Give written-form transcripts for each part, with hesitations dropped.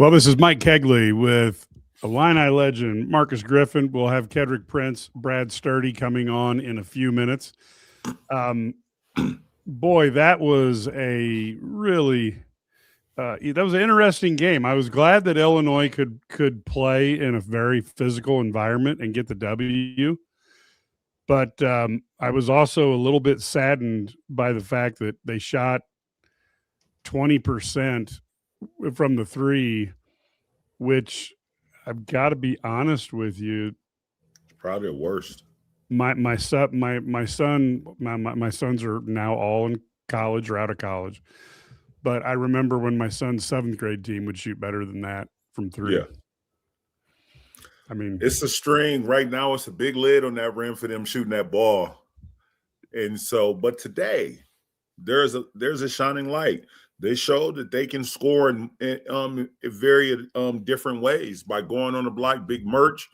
Well, this is Mike Kegley with Illini Legend Marcus Griffin. We'll have Kedrick Prince, Brad Sturdy coming on in a few minutes. Boy, that was a really that was an interesting game. I was glad that Illinois could play in a very physical environment and get the W. But I was also a little bit saddened by the fact that they shot 20% from the three, which I've got to be honest with you, Probably the worst. my sons are now all in college or out of college. But I remember when my son's seventh grade team would shoot better than that from three. Yeah. I mean, It's a string. Right now, it's a big lid on that rim for them shooting that ball. And so, but today, there's a shining light. They showed that they can score in very different ways by going on the block. Big Merch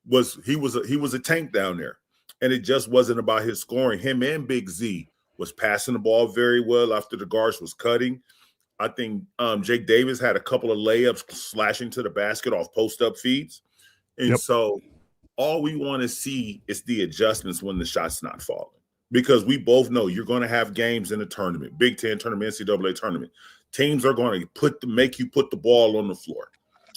was a tank down there, and it just wasn't about his scoring. Him and Big Z was passing the ball very well after the guards was cutting. I think Jake Davis had a couple of layups slashing to the basket off post-up feeds. And so all we want to see is the adjustments when the shot's not falling. Because we both know you're going to have games in the tournament, Big Ten tournament, NCAA tournament. Teams are going to make you put the ball on the floor.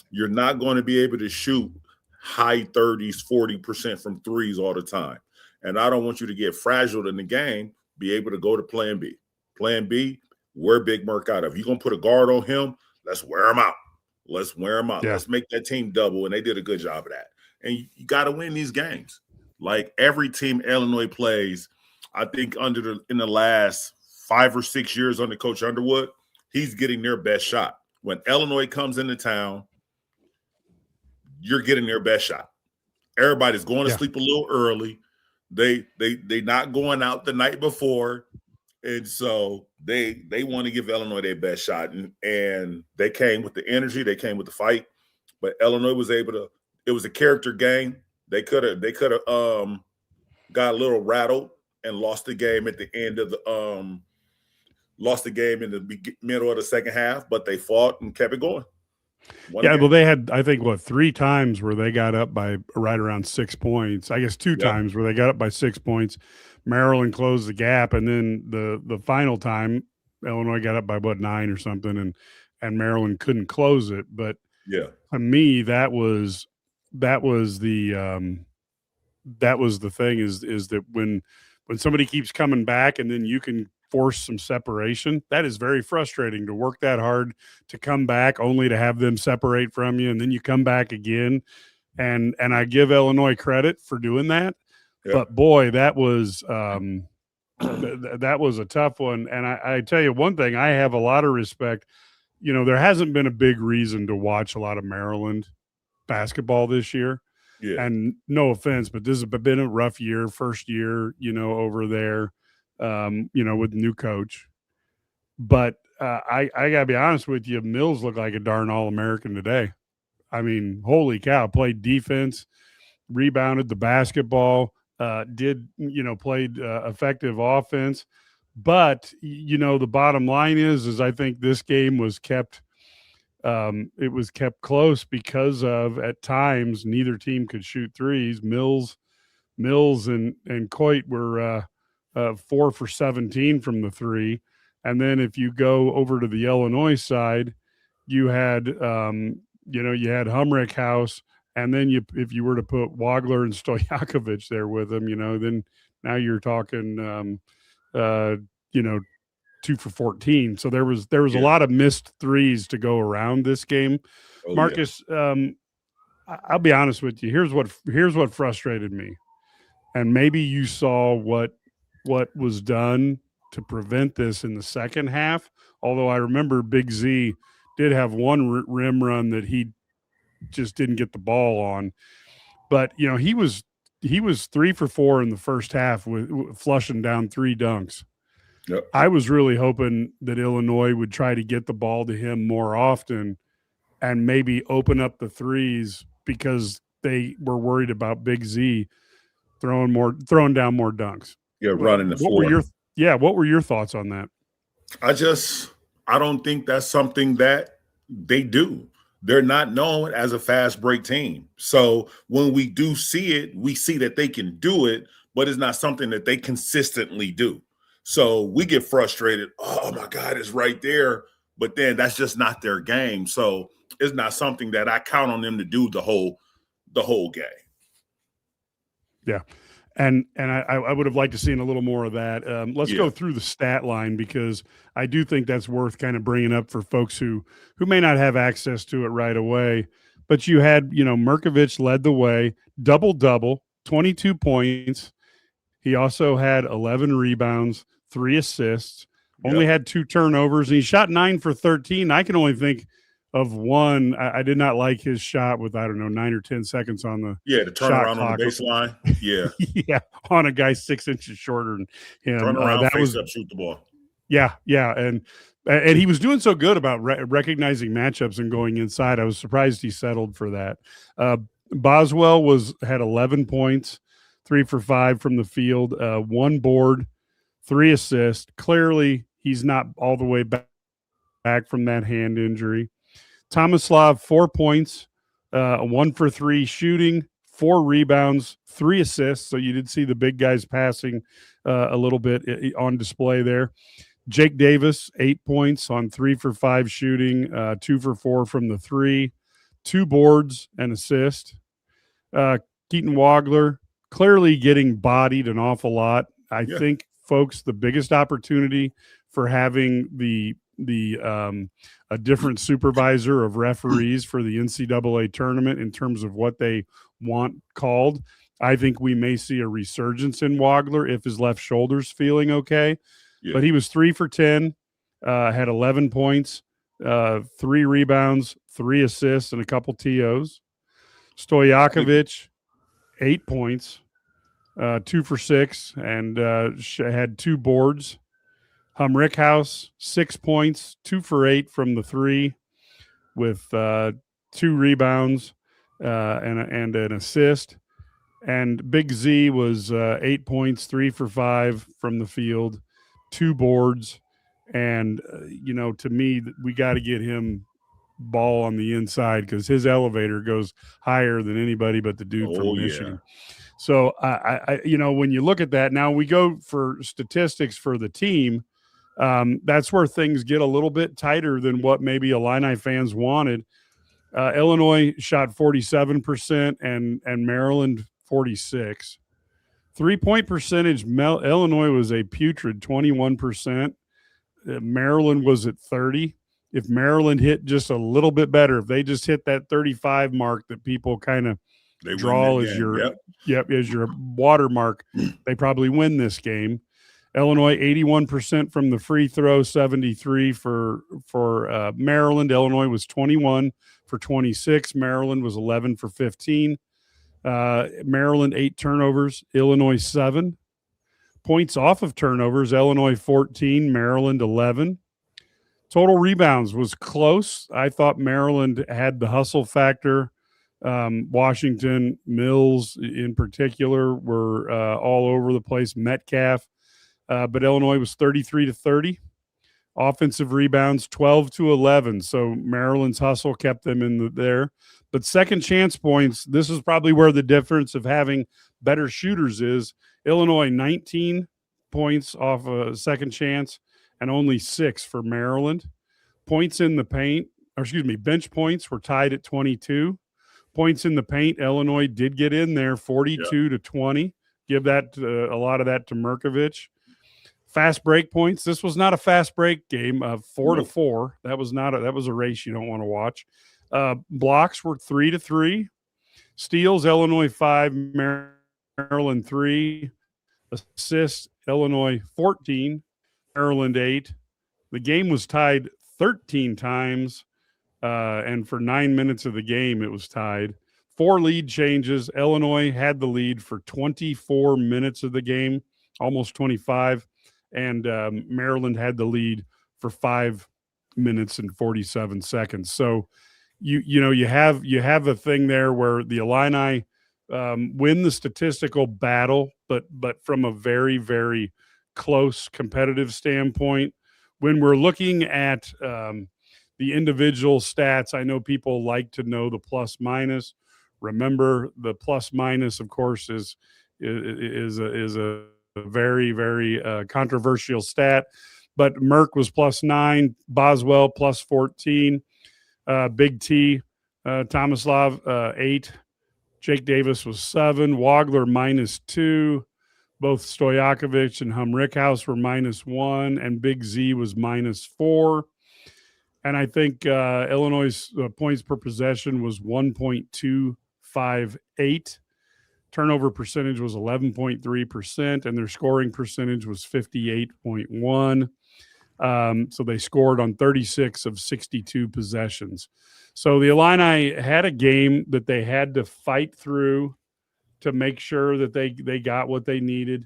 You're not going to be able to shoot high 30s, 40% from threes all the time. And I don't want you to get fragile in the game, be able to go to plan B. Plan B, wear Big Merc out of. You're going to put a guard on him, let's wear him out. Let's wear him out. Yeah. Let's make that team double, and they did a good job of that. And you got to win these games. Like every team Illinois plays, I think in the last 5 or 6 years under Coach Underwood, he's getting their best shot. When Illinois comes into town, you're getting their best shot. Everybody's going to sleep a little early. They not going out the night before. And so they want to give Illinois their best shot. And they came with the energy, they came with the fight. But Illinois was able to, it was a character game. They could have got a little rattled and lost the game at the end of the middle of the second half, but they fought and kept it going. Well, they had, I think, 3 times where they got up by right around 6 points. I guess 2 times where they got up by 6 points. Maryland closed the gap, and then the final time, Illinois got up by 9 or something, and Maryland couldn't close it. But to me, that was the thing is that when somebody keeps coming back and then you can force some separation, that is very frustrating to work that hard to come back only to have them separate from you. And then you come back again. And I give Illinois credit for doing that. Yeah. But boy, that was that was a tough one. And I tell you one thing, I have a lot of respect. You know, there hasn't been a big reason to watch a lot of Maryland basketball this year. Yeah. And no offense, but this has been a rough year, first year, over there, with new coach. But I got to be honest with you, Mills looked like a darn All-American today. I mean, holy cow, played defense, rebounded the basketball, played effective offense. But, the bottom line is I think this game was kept close because of, at times, neither team could shoot threes. Mills and Coit were 4 for 17 from the three. And then if you go over to the Illinois side, you had, you had Humrick House. And then if you were to put Wagler and Stojakovic there with them, then now you're talking, 2 for 14. So there was a lot of missed threes to go around this game. Marcus, I'll be honest with you. Here's what frustrated me. And maybe you saw what was done to prevent this in the second half. Although I remember Big Z did have one rim run that he just didn't get the ball on. But, he was 3 for 4 in the first half with flushing down 3 dunks. Yep. I was really hoping that Illinois would try to get the ball to him more often and maybe open up the threes because they were worried about Big Z throwing down more dunks. Yeah, running the floor. What were your thoughts on that? I don't think that's something that they do. they're not known as a fast break team. So when we do see it, we see that they can do it, but it's not something that they consistently do. So we get frustrated. Oh my God, it's right there. But then that's just not their game. So it's not something that I count on them to do the whole game. Yeah. And I would have liked to seen a little more of that. Let's go through the stat line, because I do think that's worth kind of bringing up for folks who may not have access to it right away. But you had, Markovic led the way, double, 22 points. He also had 11 rebounds, 3 assists, only had 2 turnovers, and he shot 9 for 13. I can only think of one. I did not like his shot with, 9 or 10 seconds on the the turnaround on the baseline. Yeah, on a guy 6 inches shorter than him. Turn around, face up, shoot the ball. Yeah, and he was doing so good about recognizing matchups and going inside. I was surprised he settled for that. Boswell had 11 points, 3 for 5 from the field, 1 board, 3 assists. Clearly, he's not all the way back from that hand injury. Tomislav, 4 points, 1 for 3 shooting, 4 rebounds, 3 assists. So you did see the big guys passing a little bit on display there. Jake Davis, 8 points on 3 for 5 shooting, 2 for 4 from the 3, 2 boards and assist. Keaton Wagler clearly getting bodied an awful lot. I think, folks, the biggest opportunity for having a different supervisor of referees for the NCAA tournament in terms of what they want called. I think we may see a resurgence in Wagler if his left shoulder's feeling okay. But he was 3 for 10, had 11 points, 3 rebounds, 3 assists, and a couple TOs. Stojakovic, 8 points, 2 for 6, and had 2 boards. Rickhouse, 6 points, 2 for 8 from the 3, with 2 rebounds and an assist. And Big Z was 8 points, 3 for 5 from the field, 2 boards. And, to me, we got to get him ball on the inside, because his elevator goes higher than anybody but the dude from Michigan. So, when you look at that, now we go for statistics for the team. That's where things get a little bit tighter than what maybe Illini fans wanted. Illinois shot 47% and Maryland 46%. 3-point percentage, Illinois was a putrid 21%. Maryland was at 30%. If Maryland hit just a little bit better, if they just hit that 35 mark that people kind of draw as your as your watermark, they probably win this game. Illinois 81% from the free throw, 73 for Maryland. Illinois was 21 for 26. Maryland was 11 for 15. Maryland 8 turnovers. Illinois 7 points off of turnovers. Illinois 14. Maryland 11. Total rebounds was close. I thought Maryland had the hustle factor. Washington, Mills in particular were all over the place. Metcalf. But Illinois was 33-30. Offensive rebounds, 12-11. So Maryland's hustle kept them in there. But second chance points, this is probably where the difference of having better shooters is. Illinois, 19 points off a second chance and only 6 for Maryland. Points in the paint, bench points were tied at 22. Points in the paint, Illinois did get in there, 42-20. Give that a lot of that to Markovic. Fast break points. This was not a fast break game. 4-4. That was a race you don't want to watch. Blocks were 3-3. Steals, Illinois 5, Maryland 3. Assists, Illinois 14, Maryland 8. The game was tied 13 times, and for 9 minutes of the game, it was tied. 4 lead changes. Illinois had the lead for 24 minutes of the game, almost 25. And Maryland had the lead for 5 minutes and 47 seconds. So you have a thing there where the Illini win the statistical battle, but from a very, very close competitive standpoint. When we're looking at the individual stats, I know people like to know the plus minus. Remember, the plus minus, of course, is a very, very controversial stat. But Merck was plus 9, Boswell plus 14, Big T, Tomislav 8, Jake Davis was 7, Wagler minus 2. Both Stojakovic and Humrickhouse were minus 1, and Big Z was minus 4. And I think Illinois' points per possession was 1.258. Turnover percentage was 11.3%, and their scoring percentage was 58.1. So they scored on 36 of 62 possessions. So the Illini had a game that they had to fight through to make sure that they got what they needed.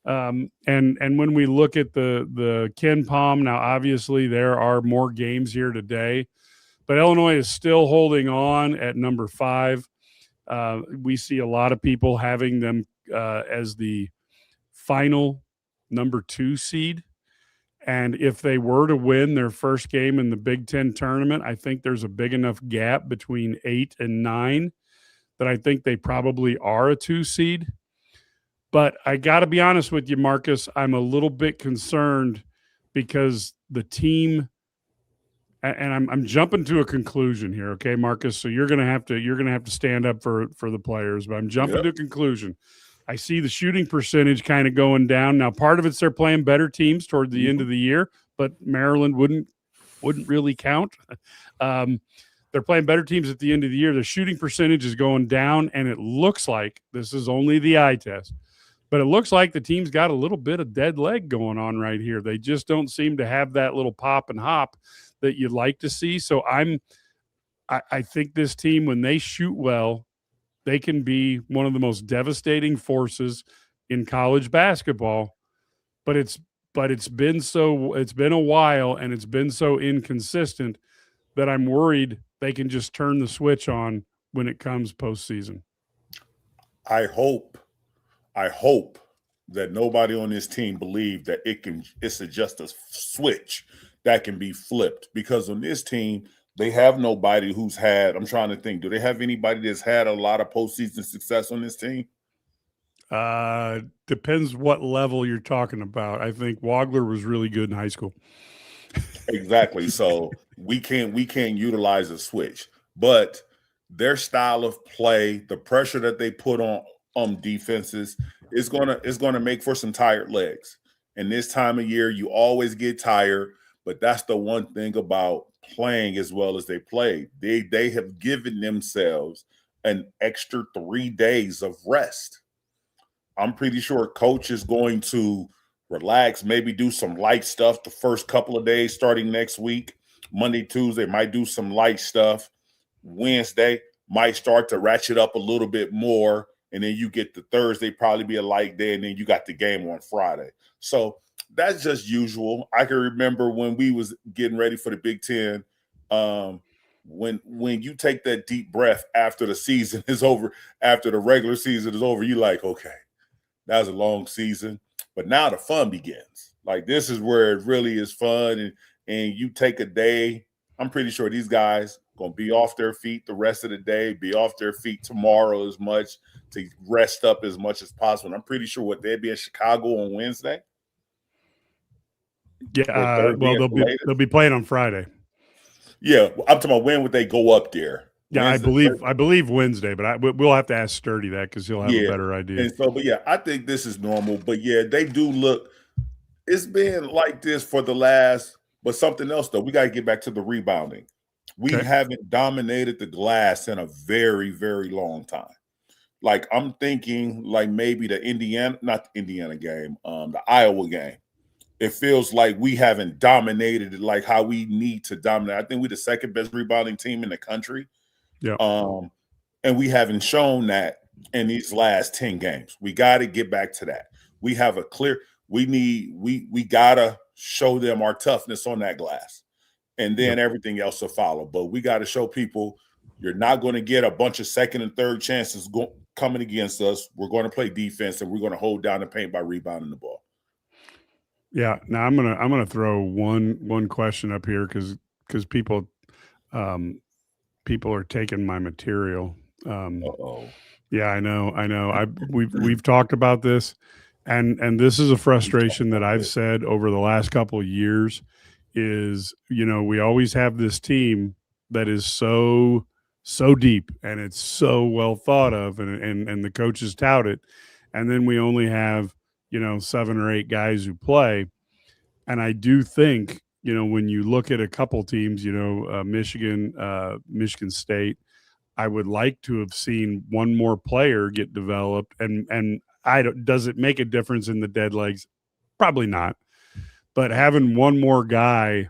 And when we look at the Ken Palm, now obviously there are more games here today, but Illinois is still holding on at number 5. We see a lot of people having them as the final number 2 seed. And if they were to win their first game in the Big Ten tournament, I think there's a big enough gap between 8 and 9 that I think they probably are a 2 seed. But I got to be honest with you, Marcus, I'm a little bit concerned because the team, and I'm jumping to a conclusion here, okay, Marcus? So you're gonna have to stand up for the players, but I'm jumping to a conclusion. I see the shooting percentage kind of going down. Now, part of it's they're playing better teams toward the end of the year, but Maryland wouldn't really count. They're playing better teams at the end of the year. The shooting percentage is going down, and it looks like, this is only the eye test, but it looks like the team's got a little bit of dead leg going on right here. They just don't seem to have that little pop and hop that you'd like to see. So I think this team, when they shoot well, they can be one of the most devastating forces in college basketball. But it's been a while, and it's been so inconsistent that I'm worried they can just turn the switch on when it comes postseason. I hope that nobody on this team believe that it's just a switch that can be flipped, because on this team, they have nobody who's had, I'm trying to think, do they have anybody that's had a lot of postseason success on this team? Depends what level you're talking about. I think Wagler was really good in high school. Exactly. So we can't utilize a switch, but their style of play, the pressure that they put on defenses is gonna make for some tired legs. And this time of year, you always get tired, but that's the one thing about playing as well as they play. They have given themselves an extra 3 days of rest. I'm pretty sure coach is going to relax, maybe do some light stuff the first couple of days starting next week. Monday, Tuesday might do some light stuff. Wednesday might start to ratchet up a little bit more, and then you get the Thursday probably be a light day, and then you got the game on Friday. So that's just usual. I can remember when we was getting ready for the Big Ten, when you take that deep breath after the season is over, after the regular season is over, you like, okay, that was a long season, but now the fun begins. Like, this is where it really is fun, and you take a day. I'm pretty sure these guys going to be off their feet the rest of the day, be off their feet tomorrow as much, to rest up as much as possible. And I'm pretty sure they'll be in Chicago on Wednesday. Yeah, well, they'll be playing on Friday. Yeah, I'm talking about when would they go up there? Yeah, Wednesday, I believe Wednesday, but we'll have to ask Sturdy that because he'll have a better idea. And so, but yeah, I think this is normal. But yeah, they do look. It's been like this for the last. But something else though, we got to get back to the rebounding. We haven't dominated the glass in a very, very long time. Like, I'm thinking like maybe not the Indiana game, the Iowa game. It feels like we haven't dominated it like how we need to dominate. I think we're the second best rebounding team in the country. Yeah. And we haven't shown that in these last 10 games. We got to get back to that. We have a clear, we gotta show them our toughness on that glass. And then everything else will follow. But we got to show people you're not going to get a bunch of second and third chances coming against us. We're going to play defense, and we're going to hold down the paint by rebounding the ball. Yeah. Now I'm gonna throw one question up here because people People are taking my material. Uh-oh. Yeah, I know. We've talked about this, and this is a frustration that I've said over the last couple of years. Is we always have this team that is so deep and it's so well thought of, and the coaches tout it, and then we only have 7 or 8 guys who play, and I do think when you look at a couple teams, Michigan State. I would like to have seen one more player get developed, and I don't. Does it make a difference in the dead legs? Probably not. But having one more guy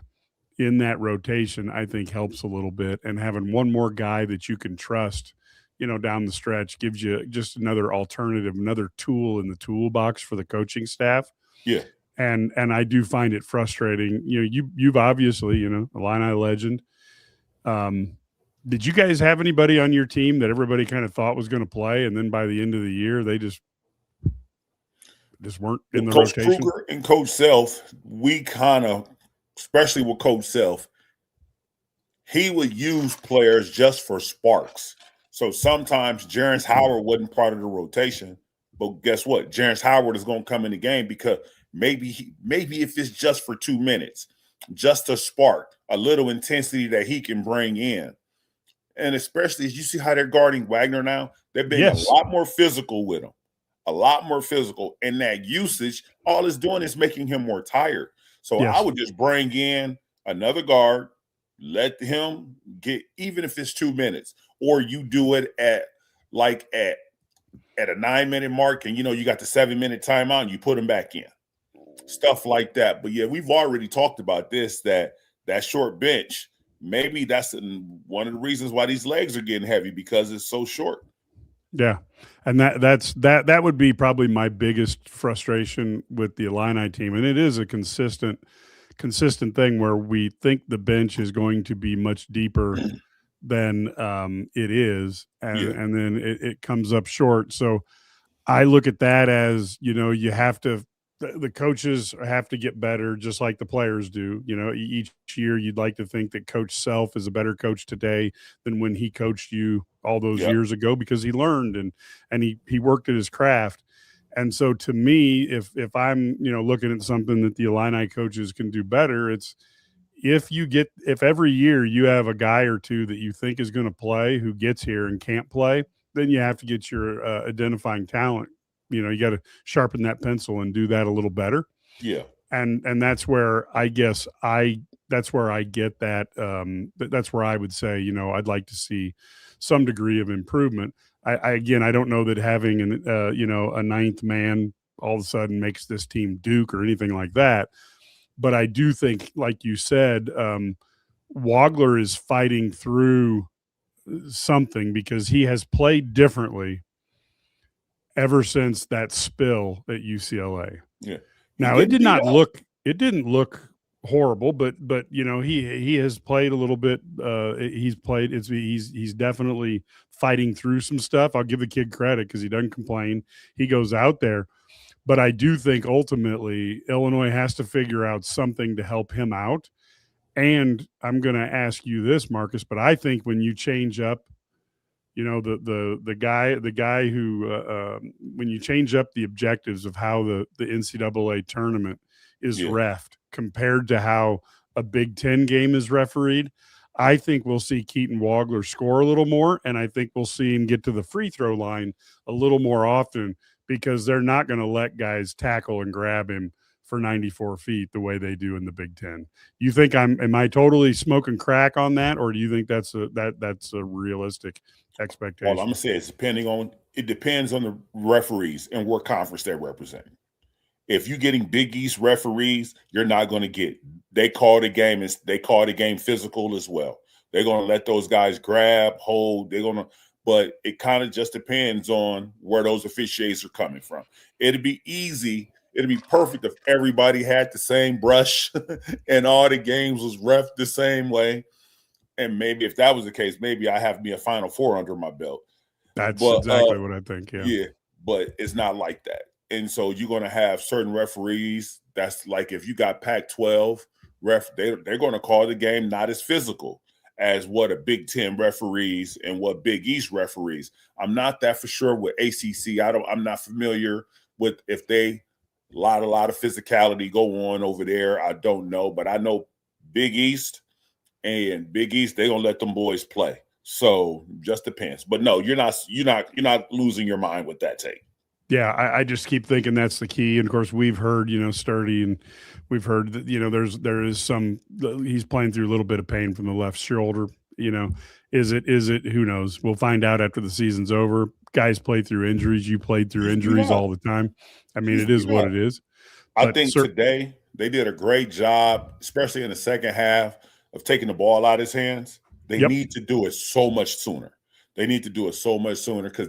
in that rotation, I think helps a little bit, and having one more guy that you can trust, down the stretch gives you just another alternative, another tool in the toolbox for the coaching staff. Yeah. And I do find it frustrating. You've obviously, Illini legend. Did you guys have anybody on your team that everybody kind of thought was going to play, and then by the end of the year they just weren't in the Coach rotation? Kruger and Coach Self, we kind of, especially with Coach Self, he would use players just for sparks. So sometimes Jerence Howard wasn't part of the rotation, but guess what? Jerence Howard is going to come in the game because maybe if it's just for 2 minutes, just a spark, a little intensity that he can bring in. And especially as you see how they're guarding Wagner now, they're being a lot more physical with him, a lot more physical. And that usage, all it's doing is making him more tired. So I would just bring in another guard, let him get, even if it's 2 minutes, or you do it at a 9-minute mark, and you got the 7-minute timeout, and you put him back in, stuff like that. But yeah, we've already talked about this, that short bench. Maybe that's one of the reasons why these legs are getting heavy, because it's so short. Yeah. And that would be probably my biggest frustration with the Illini team. And it is a consistent thing where we think the bench is going to be much deeper than it is. And then it comes up short. So I look at that as, you have to, the coaches have to get better, just like the players do. Each year you'd like to think that Coach Self is a better coach today than when he coached you all those years ago, because he learned and he worked at his craft. And so to me, if I'm, looking at something that the Illini coaches can do better, it's if every year you have a guy or two that you think is going to play who gets here and can't play, then you have to get your identifying talent. You got to sharpen that pencil and do that a little better. Yeah. And that's where I guess that's where I get that. That's where I would say, I'd like to see some degree of improvement. I don't know that having a ninth man all of a sudden makes this team Duke or anything like that. But I do think, like you said, Wagler is fighting through something, because he has played differently ever since that spill at UCLA. Yeah. Now it didn't look horrible, but he has played a little bit. He's definitely fighting through some stuff. I'll give the kid credit because he doesn't complain. He goes out there, but I do think ultimately Illinois has to figure out something to help him out. And I'm going to ask you this, Marcus, but I think when you change up, the guy who when you change up the objectives of how the NCAA tournament is reffed compared to how a Big Ten game is refereed, I think we'll see Keaton Wagler score a little more, and I think we'll see him get to the free throw line a little more often, because they're not going to let guys tackle and grab him for 94 feet the way they do in the Big Ten. You think am I totally smoking crack on that, or do you think that's a realistic expectation? All I'm gonna say is it depends on the referees and what conference they're representing. If you're getting Big East referees, you're not going to get. They call the game physical as well. They're going to let those guys grab, hold. But it kind of just depends on where those officiates are coming from. It'd be easy. It'd be perfect if everybody had the same brush and all the games was ref the same way. And maybe if that was the case, maybe I have me a Final Four under my belt. That's exactly what I think. Yeah, but it's not like that. And so you're going to have certain referees. That's like if you got Pac-12 they're going to call the game not as physical as what a Big Ten referees and what Big East referees. I'm not that for sure with ACC. I'm not familiar with if they a lot of physicality go on over there. I don't know, but I know Big East they're gonna let them boys play. So just depends. But no, you're not losing your mind with that take. Yeah, I just keep thinking that's the key. And of course, we've heard, Sturdy, and we've heard that, there is he's playing through a little bit of pain from the left shoulder. Is it, who knows? We'll find out after the season's over. Guys play through injuries. You played through injuries all the time. I mean, it is what it is. I think today they did a great job, especially in the second half, of taking the ball out of his hands. They need to do it so much sooner. They need to do it so much sooner because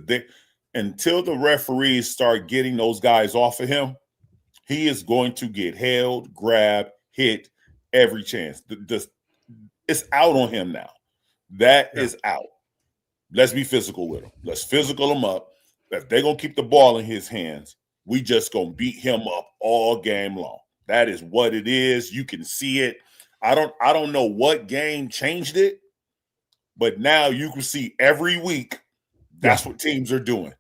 until the referees start getting those guys off of him, he is going to get held, grabbed, hit every chance. It's out on him now. That is out. Let's be physical with him. Let's physical him up. If they're going to keep the ball in his hands, we just going to beat him up all game long. That is what it is. You can see it. I don't know what game changed it, but now you can see every week that's what teams are doing.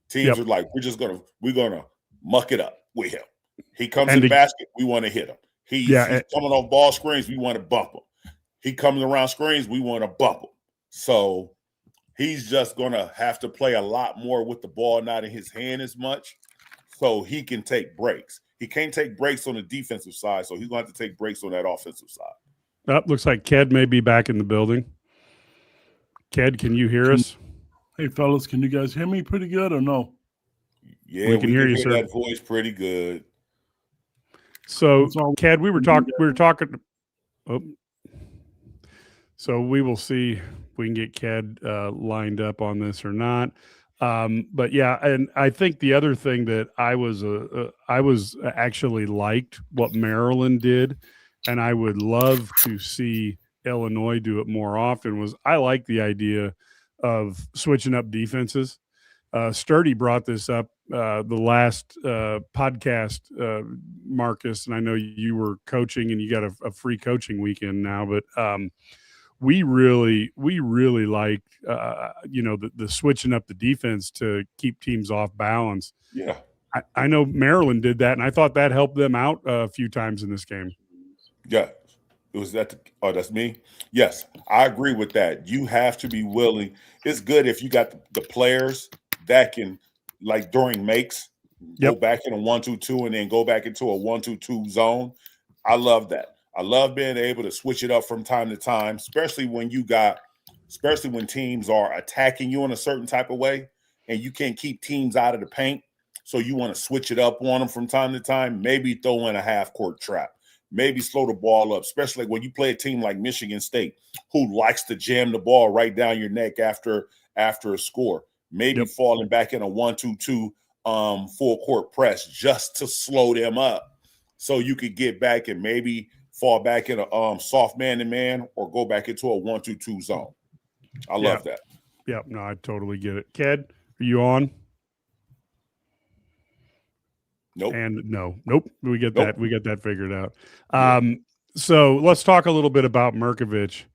Teams are like, we're gonna muck it up with him. He comes in the basket, we want to hit him. He's coming off ball screens, we want to bump him. He comes around screens, we want to bump him. So he's just gonna have to play a lot more with the ball not in his hand as much, so he can take breaks. He can't take breaks on the defensive side, so he's gonna have to take breaks on that offensive side. Looks like Ked may be back in the building. Ked, can you hear us? Hey, fellas, can you guys hear me pretty good or no? Yeah, we can hear you, sir. That voice pretty good. So, Ked, we were talking. Oh, so we will see if we can get Ked lined up on this or not. But yeah, and I think the other thing that I was actually liked what Maryland did, and I would love to see Illinois do it more often. Was I like the idea of switching up defenses. Sturdy brought this up the last podcast, Marcus, and I know you were coaching and you got a free coaching weekend now, but we really like the switching up the defense to keep teams off balance. Yeah, I know Maryland did that, and I thought that helped them out a few times in this game. Yeah. Was that? That's me. Yes, I agree with that. You have to be willing. It's good if you got the players that can, like during makes, go back in a 1-2-2 and then go back into a 1-2-2 zone. I love that. I love being able to switch it up from time to time, especially when teams are attacking you in a certain type of way, and you can't keep teams out of the paint. So you want to switch it up on them from time to time. Maybe throw in a half-court trap. Maybe slow the ball up, especially when you play a team like Michigan State, who likes to jam the ball right down your neck after a score. Maybe falling back in a 1-2-2 full court press just to slow them up, so you could get back and maybe fall back in a soft man-to-man or go back into a 1-2-2 zone. I love that. Yeah, no, I totally get it. Ked, are you on? Nope. And nope. We get that. We got that figured out. So let's talk a little bit about Mrkovic.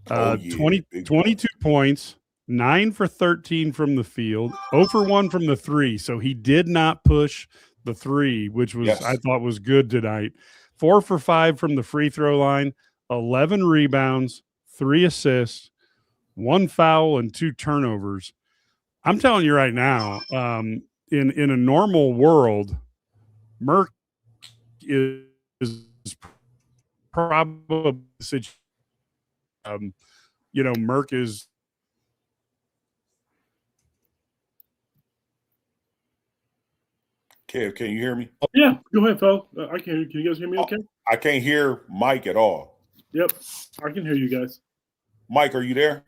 22 points, 9 for 13 from the field, 0 for 1 from the 3. So he did not push the 3, which was I thought was good tonight. 4 for 5 from the free throw line, 11 rebounds, 3 assists, 1 foul, and 2 turnovers. I'm telling you right now, in a normal world, Murk is probably Murk is Kev, can you hear me? Yeah, go ahead, Phil. I can hear you. Can you guys hear me okay? I can't hear Mike at all. Yep, I can hear you guys. Mike, are you there?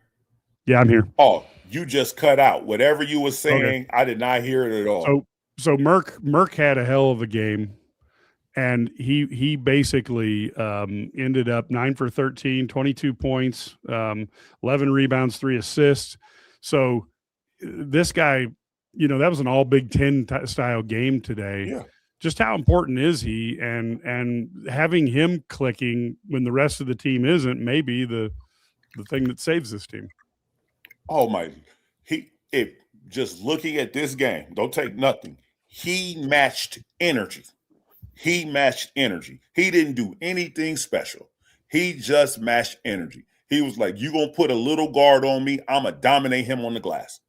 Yeah, I'm here. Oh, you just cut out. Whatever you were saying, I did not hear it at all. So Murk had a hell of a game, and he basically ended up 9 for 13, 22 points, 11 rebounds, 3 assists. So this guy, that was an all Big Ten style game today. Yeah. Just how important is he? And having him clicking when the rest of the team isn't, maybe the the thing that saves this team. Oh my! If just looking at this game, don't take nothing. He matched energy. He matched energy. He didn't do anything special. He just matched energy. He was like, "You gonna put a little guard on me? I'm gonna dominate him on the glass."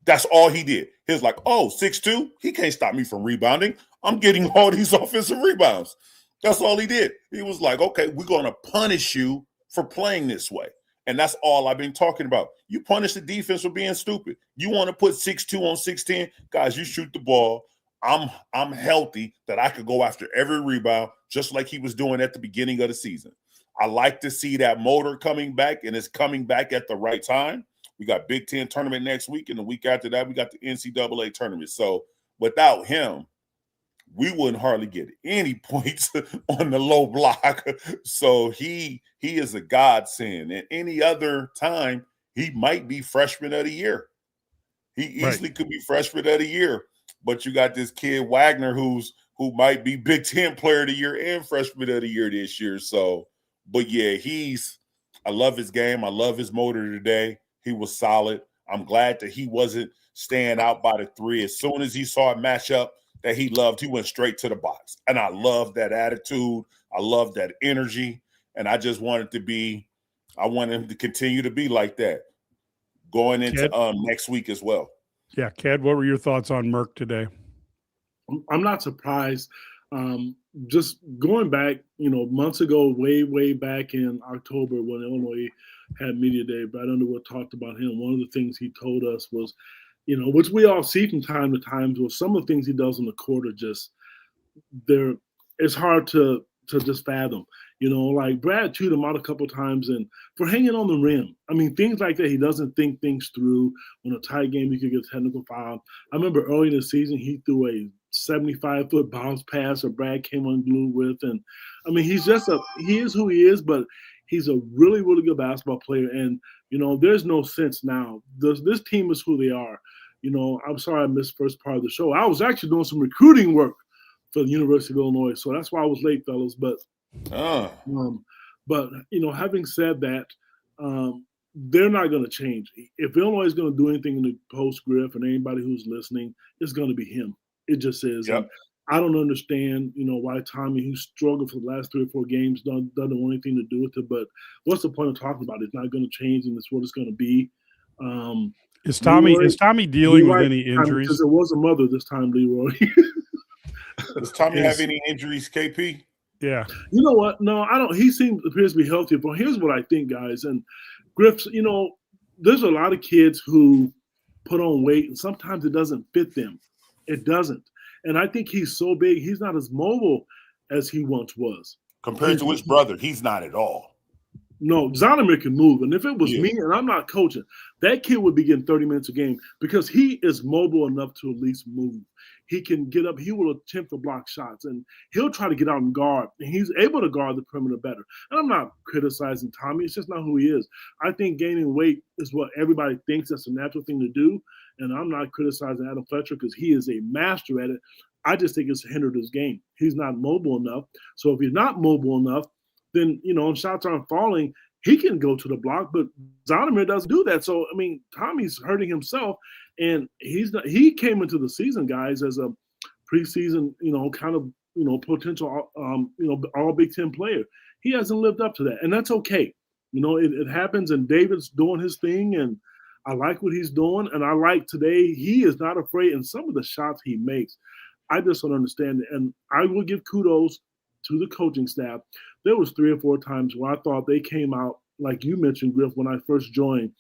That's all he did. He was like, "Oh, 6'2", he can't stop me from rebounding. I'm getting all these offensive rebounds." That's all he did. He was like, "Okay, we're gonna punish you for playing this way." And that's all I've been talking about. You punish the defense for being stupid. You want to put 6'2" on 6'10", guys, you shoot the ball. I'm healthy that I could go after every rebound, just like he was doing at the beginning of the season. I like to see that motor coming back, and it's coming back at the right time. We got Big Ten tournament next week, and the week after that, we got the NCAA tournament. So without him, we wouldn't hardly get any points on the low block. So he is a godsend. And any other time, he might be freshman of the year. He easily could be freshman of the year. But you got this kid Wagner who might be Big Ten player of the year and freshman of the year this year. So, but yeah, I love his game. I love his motor today. He was solid. I'm glad that he wasn't staying out by the three. As soon as he saw a matchup that he loved, he went straight to the box. And I love that attitude. I love that energy. And I just want him to continue to be like that going into next week as well. Yeah, Cad, what were your thoughts on Merck today? I'm not surprised. Just going back, months ago, way back in October when Illinois had media day, Brad Underwood talked about him. One of the things he told us was, which we all see from time to time, was some of the things he does on the court are just there. It's hard to just fathom. Like Brad chewed him out a couple of times, and for hanging on the rim. I mean, things like that. He doesn't think things through. When a tight game, he could get a technical foul. I remember early in the season, he threw a 75-foot bounce pass, or Brad came unglued with. And I mean, he is who he is, but he's a really, really good basketball player. And, there's no sense now. This team is who they are. I'm sorry I missed the first part of the show. I was actually doing some recruiting work for the University of Illinois, so that's why I was late, fellas. But having said that, they're not going to change. If Illinois is going to do anything in the post-Griff and anybody who's listening, it's going to be him. It just is. Yep. I don't understand, why Tommy, who struggled for the last 3 or 4 games, doesn't want anything to do with it. But what's the point of talking about it? It's not going to change, and it's what it's going to be. Is Tommy dealing with any injuries? Because it was a mother this time, Leroy. Does Tommy have any injuries, KP? Yeah. You know what? No, I don't. He appears to be healthy. But here's what I think, guys. And Griff's, there's a lot of kids who put on weight, and sometimes it doesn't fit them. It doesn't. And I think he's so big, he's not as mobile as he once was. Compared to his brother, he's not at all. No, Zonomer can move. And if it was me and I'm not coaching, that kid would be getting 30 minutes a game because he is mobile enough to at least move. He can get up. He will attempt to block shots, and he'll try to get out and guard. And he's able to guard the perimeter better. And I'm not criticizing Tommy. It's just not who he is. I think gaining weight is what everybody thinks that's a natural thing to do. And I'm not criticizing Adam Fletcher because he is a master at it. I just think it's hindered his game. He's not mobile enough. So if he's not mobile enough, then, and shots aren't falling, he can go to the block, but Zonomer doesn't do that. So, I mean, Tommy's hurting himself, and he came into the season, guys, as a preseason, potential, all Big Ten player. He hasn't lived up to that, and that's okay. It happens, and David's doing his thing, and I like what he's doing, and I like today he is not afraid, and some of the shots he makes, I just don't understand it. And I will give kudos to the coaching staff. There was 3 or 4 times where I thought they came out, like you mentioned, Griff, when I first joined.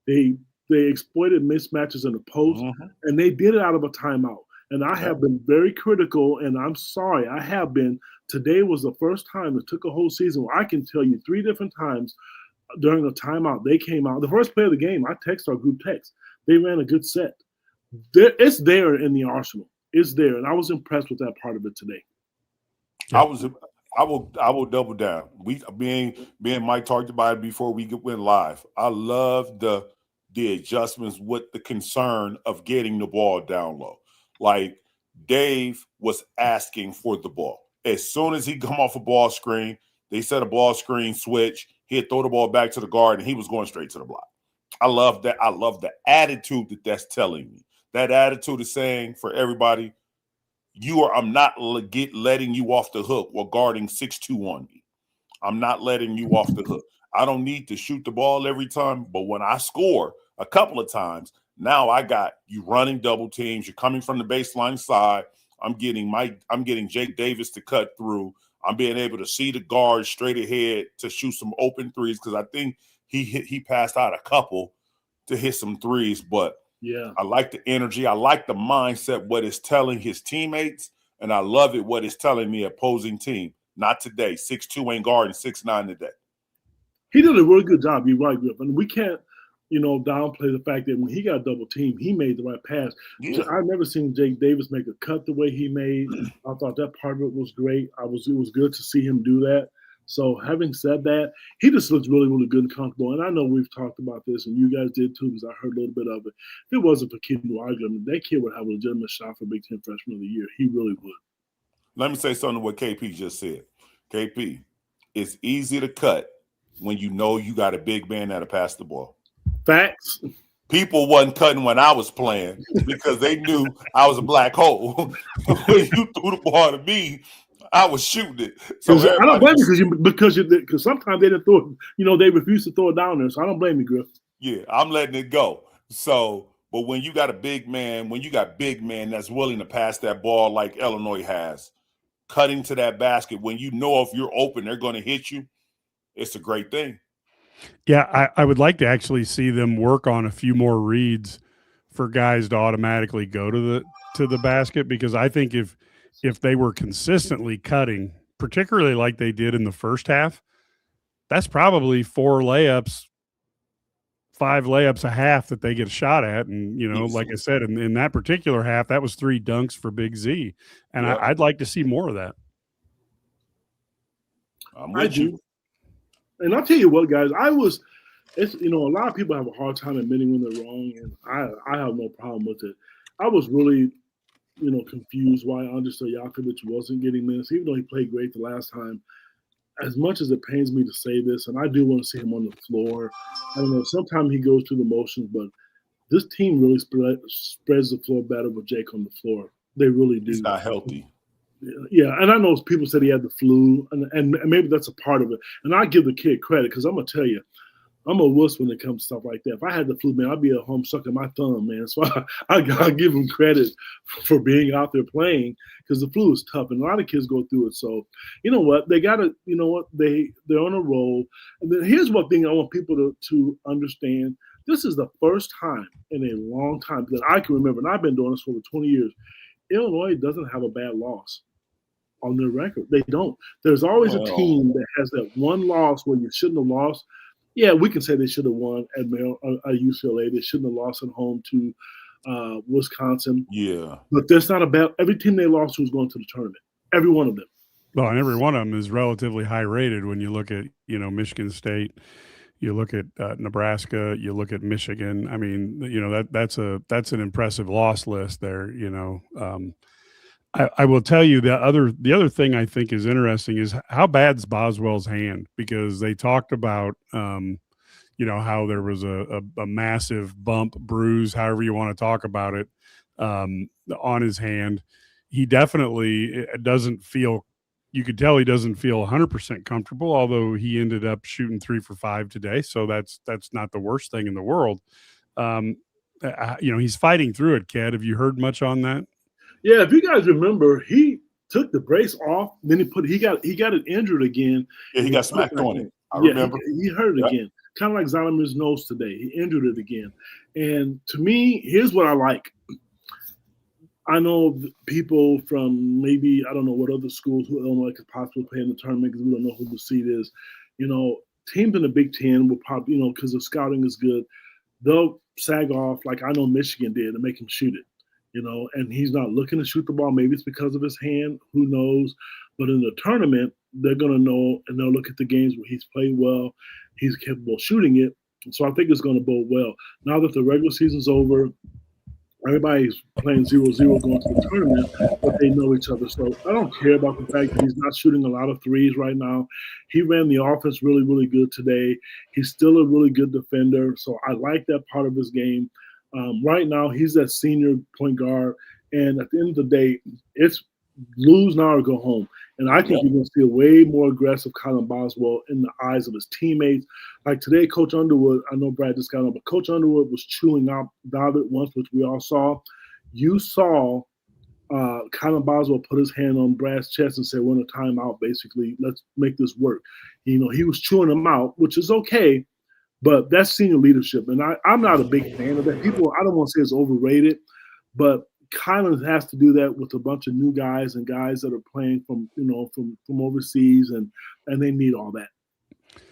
They exploited mismatches in the post, and they did it out of a timeout. And I have been very critical, and I'm sorry, I have been. Today was the first time it took a whole season where I can tell you 3 different times during a timeout they came out. The first play of the game, I text our group text. They ran a good set. It's there in the arsenal. It's there, and I was impressed with that part of it today. I will double down. Me and Mike talked about it before we went live. I love the adjustments with the concern of getting the ball down low. Like Dave was asking for the ball. As soon as he come off a ball screen, they set a ball screen switch. he'd throw the ball back to the guard, and he was going straight to the block. I love that. I love the attitude that's telling me. That attitude is saying for everybody, I'm not letting you off the hook while guarding 6'2" on me. I'm not letting you off the hook. I don't need to shoot the ball every time, but when I score a couple of times, now I got you running double teams. You're coming from the baseline side. I'm getting Jake Davis to cut through. I'm being able to see the guard straight ahead to shoot some open threes because I think he passed out a couple to hit some threes. But yeah, I like the energy. I like the mindset, what it's telling his teammates, and I love it what it's telling the opposing team. Not today. 6'2" ain't guarding 6'9" today. He did a really good job. You're right, Griffin. We can't, downplay the fact that when he got double teamed, he made the right pass. Yeah. I've never seen Jake Davis make a cut the way he made. I thought that part of it was great. It was good to see him do that. So having said that, he just looks really, really good and comfortable. And I know we've talked about this, and you guys did too, because I heard a little bit of it. If it wasn't for Kendall Argument, that kid would have a legitimate shot for Big Ten Freshman of the Year. He really would. Let me say something to what KP just said. KP, it's easy to cut when you know you got a big man that'll pass the ball. Facts. People wasn't cutting when I was playing because they knew I was a black hole. When you threw the ball to me, I was shooting it. So I don't blame you because sometimes they didn't throw it. They refused to throw it down there. So I don't blame you, Griff. Yeah, I'm letting it go. So, but when you got big man that's willing to pass that ball like Illinois has, cutting to that basket when you know if you're open, they're going to hit you. It's a great thing. Yeah, I would like to actually see them work on a few more reads for guys to automatically go to the basket, because I think if they were consistently cutting, particularly like they did in the first half, that's probably 5 layups a half that they get a shot at. And, like I said, in that particular half, that was 3 dunks for Big Z. And yep. I'd like to see more of that. I'm with you. And I'll tell you what, guys, a lot of people have a hard time admitting when they're wrong, and I have no problem with it. I was really, confused why Andrej Stojakovic wasn't getting minutes, even though he played great the last time. As much as it pains me to say this, and I do want to see him on the floor, I don't know, sometimes he goes through the motions, but this team really spreads the floor better with Jake on the floor. They really do. He's not healthy. Yeah, and I know people said he had the flu, and maybe that's a part of it. And I give the kid credit because I'm going to tell you, I'm a wuss when it comes to stuff like that. If I had the flu, man, I'd be at home sucking my thumb, man. So I give him credit for being out there playing because the flu is tough, and a lot of kids go through it. So, you know what? They got to, they're on a roll. And then here's one thing I want people to understand. This is the first time in a long time that I can remember, and I've been doing this for over 20 years, Illinois doesn't have a bad loss on their record. They don't. There's always a team that has that one loss where you shouldn't have lost. Yeah, we can say they should have won at UCLA. They shouldn't have lost at home to Wisconsin. Yeah. But there's not a bad – every team they lost to was going to the tournament. Every one of them. Well, and every one of them is relatively high rated when you look at, Michigan State, you look at Nebraska, you look at Michigan. I mean, that's an impressive loss list there, I will tell you the other thing I think is interesting is how bad's Boswell's hand, because they talked about how there was a massive bump, bruise, however you want to talk about it, on his hand. He definitely doesn't feel. You could tell he doesn't feel 100% comfortable, although he ended up shooting 3 for 5 today, so that's not the worst thing in the world. He's fighting through it. Ked, have you heard much on that? Yeah, if you guys remember, he took the brace off, then he got it injured again. Yeah, he got smacked on it. I remember. He hurt it again. Kind of like Zonimir's nose today. He injured it again. And to me, here's what I like. I know people from maybe, I don't know what other schools who Illinois could possibly play in the tournament because we don't know who the seed is. Teams in the Big Ten will probably, because the scouting is good, they'll sag off like I know Michigan did and make him shoot it. And he's not looking to shoot the ball. Maybe it's because of his hand. Who knows? But in the tournament, they're going to know, and they'll look at the games where he's played well. He's capable of shooting it. So I think it's going to bode well. Now that the regular season's over, Everybody's playing 0-0 going to the tournament, but they know each other. So I don't care about the fact that he's not shooting a lot of threes right now. He ran the offense really, really good today. He's still a really good defender. So I like that part of his game. Right now, he's that senior point guard. And at the end of the day, it's lose now or go home. And I think you're going to see a way more aggressive Colin Boswell in the eyes of his teammates. Like today, Coach Underwood, I know Brad just got on, but Coach Underwood was chewing out David once, which we all saw. You saw Colin Boswell put his hand on Brad's chest and say, "We're in a timeout, basically. Let's make this work." You know, he was chewing him out, which is okay, but that's senior leadership. And I'm not a big fan of that. People, I don't want to say it's overrated, but Kylan has to do that with a bunch of new guys and guys that are playing from overseas, and they need all that.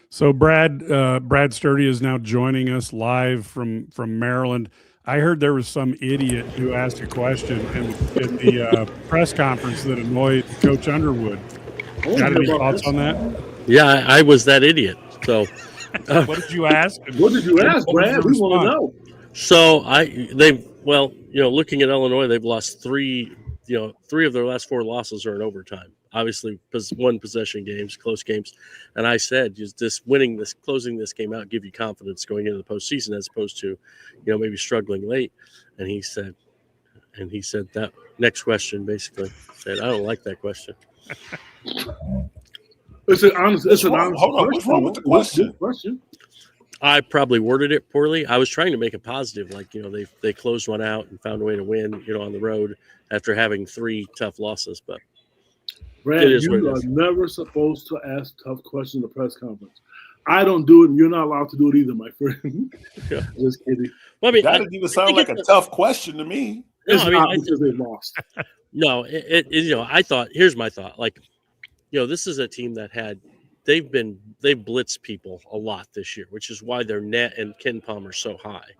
So Brad Sturdy is now joining us live from Maryland. I heard there was some idiot who asked a question in the press conference that annoyed Coach Underwood. Got any thoughts on that? Yeah, I was that idiot. So, what did you ask? What did you ask, Brad? We want to know. So looking at Illinois, they've lost three of their last 4 losses are in overtime. Obviously, one possession games, close games. And I said, just closing this game out, give you confidence going into the postseason as opposed to, maybe struggling late. And he said that next question basically said, I don't like that question. It's an honest Hold on, what's wrong with the question? I probably worded it poorly. I was trying to make it positive, like they closed one out and found a way to win, on the road after having 3 tough losses. But Brad, you are never supposed to ask tough questions in the press conference. I don't do it, and you're not allowed to do it either, my friend. Yeah. Just kidding. Well, I mean, that didn't even sound like a tough question to me. It's not because they lost. No, I thought. Here's my thought. Like, this is a team that they've blitzed people a lot this year, which is why their net and Ken Palm are so high.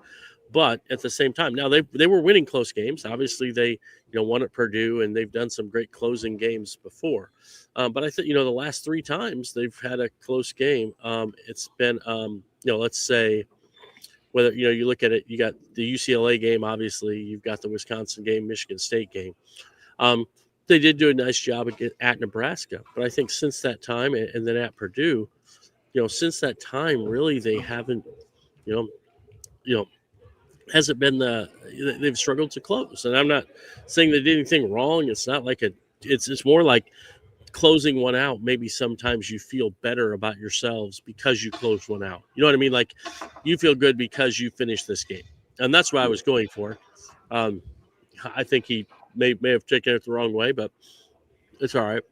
But at the same time, now they were winning close games. Obviously, they won at Purdue, and they've done some great closing games before. But I think the last 3 times they've had a close game. It's been let's say whether you look at it, you got the UCLA game. Obviously, you've got the Wisconsin game, Michigan State game. They did do a nice job at Nebraska, but I think since that time, and then at Purdue, since that time, really they haven't, hasn't been they've struggled to close. And I'm not saying they did anything wrong. It's not like it's more like closing one out. Maybe sometimes you feel better about yourselves because you closed one out. You know what I mean? Like you feel good because you finished this game, and that's what I was going for. I think he may have taken it the wrong way, but it's all right.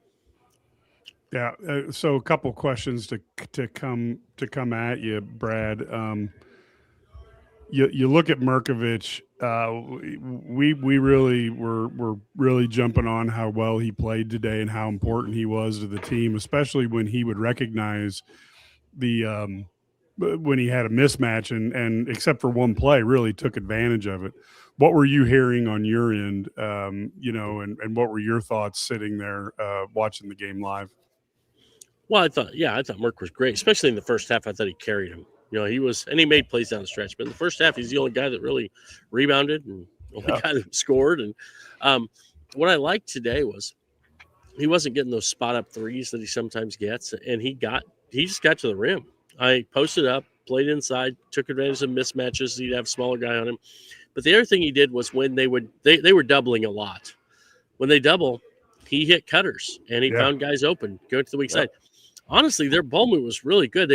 Yeah. So a couple questions to come at you, Brad. You look at Markovic. We really were really jumping on how well he played today and how important he was to the team, especially when he would recognize when he had a mismatch and except for one play, really took advantage of it. What were you hearing on your end, and what were your thoughts sitting there watching the game live? Well, I thought Merck was great, especially in the first half. I thought he carried him. He made plays down the stretch, but in the first half, he's the only guy that really rebounded and only guy that scored. And what I liked today was he wasn't getting those spot up threes that he sometimes gets, and he just got to the rim. I posted up, played inside, took advantage of mismatches. He'd have a smaller guy on him. But the other thing he did was when they were doubling a lot. When they double, he hit cutters and he found guys open, go to the weak side. Honestly, their ball movement was really good.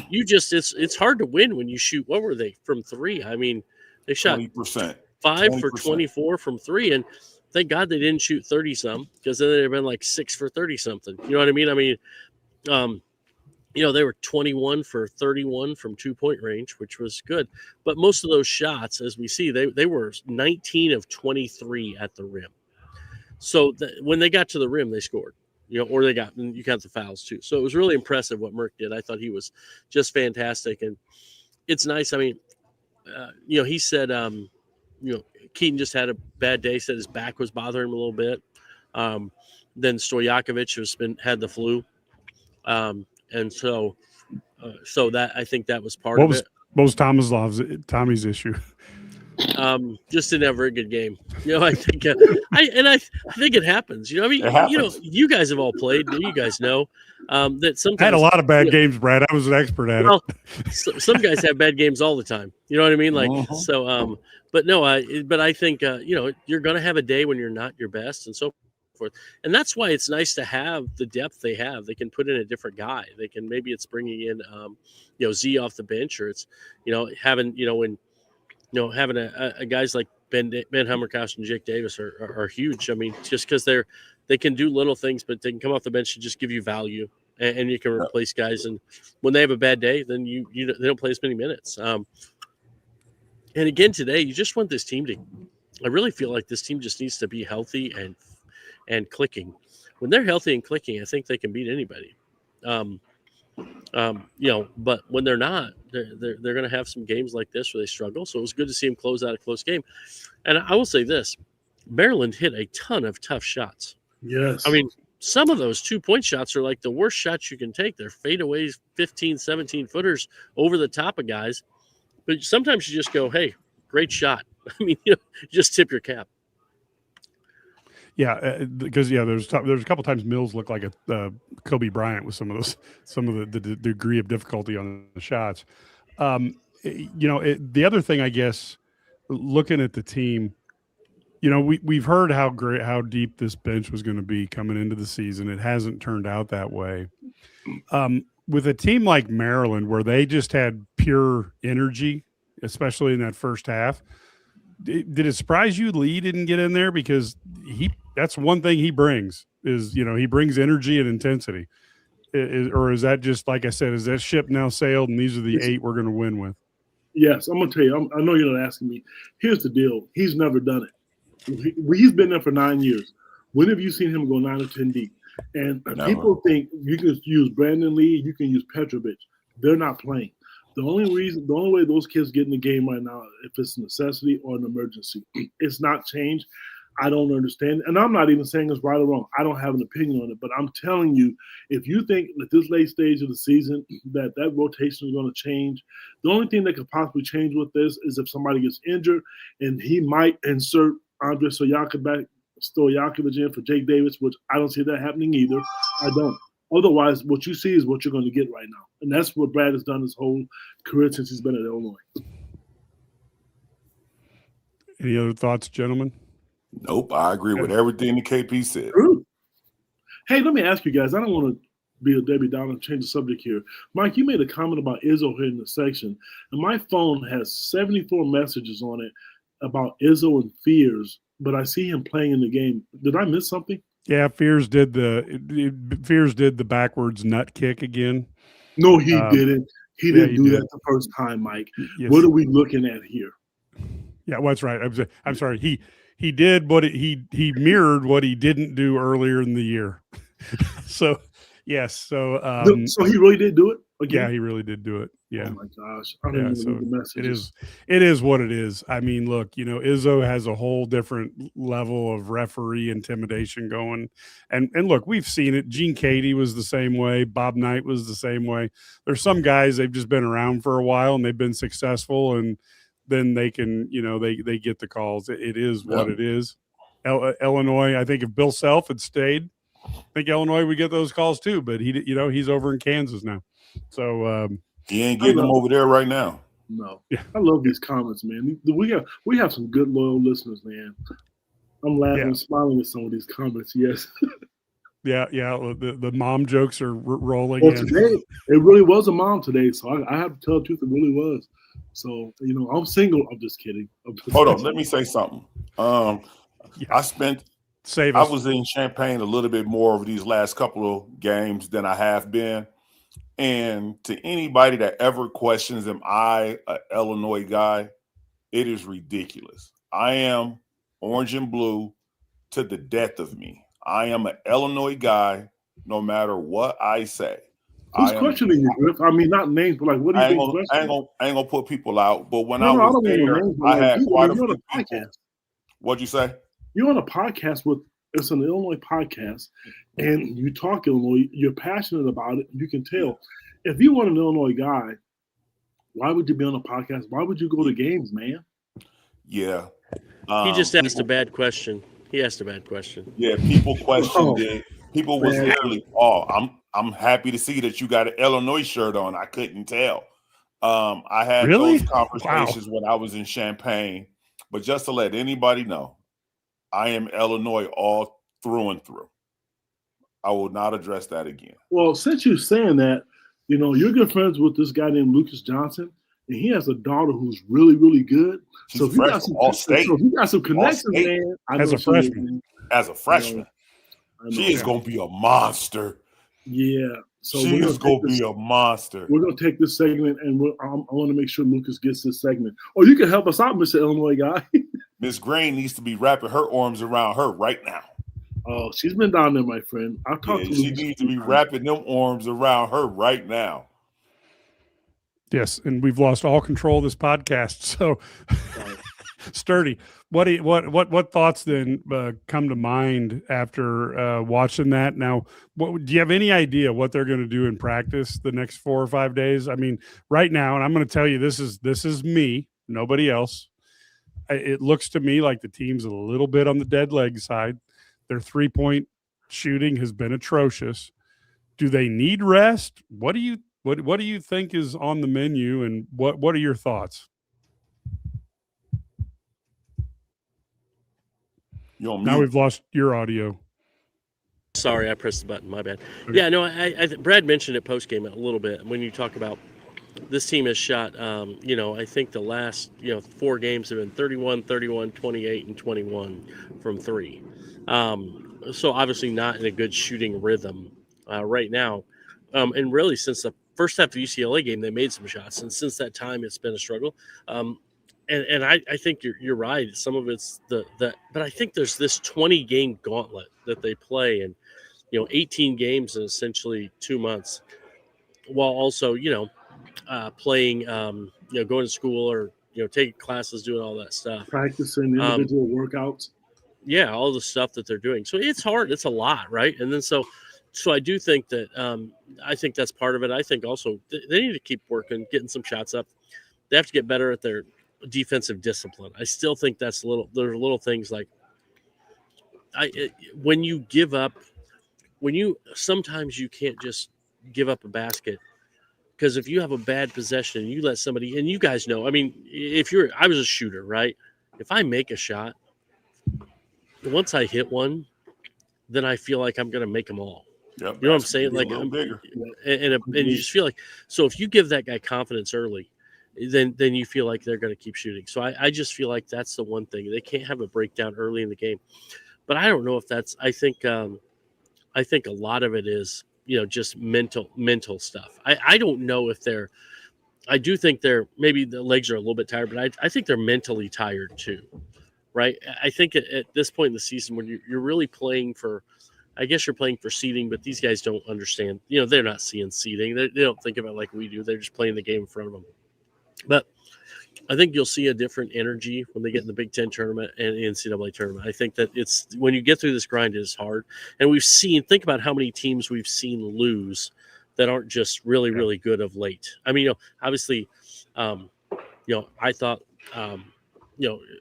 It's hard to win when you shoot. What were they from 3? I mean, they shot 20%, 5 for 24 from 3, and thank God they didn't shoot 30-some because then they'd have been like 6 for 30-something. You know what I mean? I mean, they were 21 for 31 from 2-point range, which was good. But most of those shots, as we see, they were 19 of 23 at the rim. So when they got to the rim, they scored. Or you got the fouls too. So it was really impressive what Merck did. I thought he was just fantastic, and it's nice. I mean, he said, Keaton just had a bad day. Said his back was bothering him a little bit. Then Stojakovic had the flu, and so that I think that was part of it. What was Tommy's issue? Just didn't have a very good game. I think I think it happens. I mean, you guys have all played. You guys know that sometimes I had a lot of bad games, Brad. I was an expert at it. Some guys have bad games all the time. You know what I mean? Like so. But no, but I think you're going to have a day when you're not your best, and so forth. And that's why it's nice to have the depth they have. They can put in a different guy. They can maybe it's bringing in Z off the bench, or it's having having a guys like Ben Hammerkosh and Jake Davis are huge. I mean, just because they can do little things, but they can come off the bench and just give you value, and you can replace guys. And when they have a bad day, then they don't play as many minutes. And again today, you just want this team to. I really feel like this team just needs to be healthy and clicking. When they're healthy and clicking, I think they can beat anybody. But when they're not, they're going to have some games like this where they struggle. So it was good to see them close out a close game. And I will say this: Maryland hit a ton of tough shots. Yes, I mean some of those 2-point shots are like the worst shots you can take. They're fadeaways, 15, 17 footers over the top of guys. But sometimes you just go, "Hey, great shot." I mean, just tip your cap. Yeah, because there's a couple times Mills looked like a Kobe Bryant with some of the degree of difficulty on the shots. The other thing, I guess, looking at the team, we've heard how deep this bench was going to be coming into the season. It hasn't turned out that way. With a team like Maryland, where they just had pure energy, especially in that first half, did it surprise you Lee didn't get in there? Because that's one thing he brings is, he brings energy and intensity. Or is that just, like I said, is that ship now sailed and these are the 8 we're going to win with? Yes, I'm going to tell you. I know you're not asking me. Here's the deal. He's never done it. He's been there for 9 years. When have you seen him go 9 or 10 deep? And people think you can use Brandon Lee, you can use Petrovic. They're not playing. The only way those kids get in the game right now, if it's a necessity or an emergency, it's not changed. I don't understand. And I'm not even saying it's right or wrong. I don't have an opinion on it. But I'm telling you, if you think at this late stage of the season that rotation is going to change, the only thing that could possibly change with this is if somebody gets injured and he might insert Andre Stojakovic in for Jake Davis, which I don't see that happening either. I don't. Otherwise, what you see is what you're going to get right now. And that's what Brad has done his whole career since he's been at Illinois. Any other thoughts, gentlemen? Nope, I agree with everything the KP said. True. Hey, let me ask you guys. I don't want to be a Debbie Downer and change the subject here. Mike, you made a comment about Izzo here in the section, and my phone has 74 messages on it about Izzo and Fears, but I see him playing in the game. Did I miss something? Yeah, Fears did the backwards nut kick again. No, he didn't. He didn't do that the first time, Mike. Yes. What are we looking at here? Yeah, well, that's right. I'm sorry. He did what he mirrored what he didn't do earlier in the year. So yes, so he really did do it again? Yeah, he really did do it. Yeah. Oh my gosh. I don't even read the messages. It is what it is. I mean, look, Izzo has a whole different level of referee intimidation going. And look, we've seen it. Gene Cady was the same way. Bob Knight was the same way. There's some guys, they've just been around for a while and they've been successful, and then they can, they get the calls. It is what it is. Illinois, I think if Bill Self had stayed, I think Illinois would get those calls too, but he's over in Kansas now. So he ain't getting them over there right now. No. Yeah. I love these comments, man. We have some good loyal listeners, man. I'm laughing and smiling at some of these comments. Yes. Yeah. The mom jokes are rolling well, in. Today, it really was a mom today, so I have to tell the truth. It really was. So, I'm single. I'm just kidding. Hold on. Let me say something. I was in Champaign a little bit more over these last couple of games than I have been. And to anybody that ever questions, am I an Illinois guy? It is ridiculous. I am orange and blue to the death of me. I am an Illinois guy no matter what I say. Who's questioning you, Griff? I mean, not names, but like, what do you think? I ain't gonna put people out. But when I was there, I had quite a few people. What'd you say? You're on a podcast it's an Illinois podcast, and you talk Illinois. You're passionate about it. You can tell. If you want an Illinois guy, why would you be on a podcast? Why would you go to games, man? Yeah. He just asked a bad question. He asked a bad question. Yeah, people questioned it. People was Man. literally, I'm happy to see that you got an Illinois shirt on. I couldn't tell. I had Really? those conversations when I was in Champaign. But just to let anybody know, I am Illinois all through and through. I will not address that again. Well, since you're saying that, you're good friends with this guy named Lucas Johnson, and he has a daughter who's really, really good. She's So a if you got freshman, some, All State. so if you got some connections, State. man, I As know a freshman. As a freshman, I know. she is going to be a monster. Yeah. So She is going to be a monster. We're going to take this segment, and I want to make sure Lucas gets this segment. Or you can help us out, Mr. Illinois guy. Miss Green needs to be wrapping her arms around her right now. Oh, she's been down there, my friend. I'll talk to She Lucas. needs to be wrapping them arms around her right now. Yes, and we've lost all control of this podcast. So, Sturdy, what thoughts then come to mind after watching that? Now, do you have any idea what they're going to do in practice the next 4 or 5 days? I mean, right now, and I'm going to tell you, this is me, nobody else. It looks to me like the team's a little bit on the dead leg side. Their 3-point shooting has been atrocious. Do they need rest? What do you think is on the menu, and what are your thoughts? Now we've lost your audio. Sorry, I pressed the button. My bad. Okay. Yeah, no, I Brad mentioned it post game a little bit when you talk about this team has shot. I think the last 4 games have been 31, 31, 28, and 21 from 3. So obviously not in a good shooting rhythm right now. And really, since the first half of the UCLA game, they made some shots, and since that time, it's been a struggle. And I think you're right. Some of it's but I think there's this 20-game gauntlet that they play, and 18 games in essentially 2 months, while also playing, going to school or taking classes, doing all that stuff, practicing individual workouts. Yeah, all the stuff that they're doing. So it's hard. It's a lot, right? And then so I do think that I think that's part of it. I think also they need to keep working, getting some shots up. They have to get better at their defensive discipline. I still think there's little things like when you give up, sometimes you can't just give up a basket, because if you have a bad possession and you let somebody, and you guys know, I mean, I was a shooter, right? If I make a shot, once I hit one, then I feel like I'm going to make them all. Yep, you know what I'm saying? Like I'm bigger, and you just feel like, so if you give that guy confidence early, then you feel like they're going to keep shooting. So I just feel like that's the one thing. They can't have a breakdown early in the game. But I don't know if that's. I think a lot of it is just mental stuff. I don't know if they're. I do think maybe the legs are a little bit tired, but I think they're mentally tired too, right? I think at this point in the season when you're really playing for. I guess you're playing for seeding, but these guys don't understand. They're not seeing seeding. They don't think of it like we do. They're just playing the game in front of them. But I think you'll see a different energy when they get in the Big Ten tournament and the NCAA tournament. I think that it's when you get through this grind, it is hard. And think about how many teams we've seen lose that aren't just really, really good of late. I mean, obviously, I thought,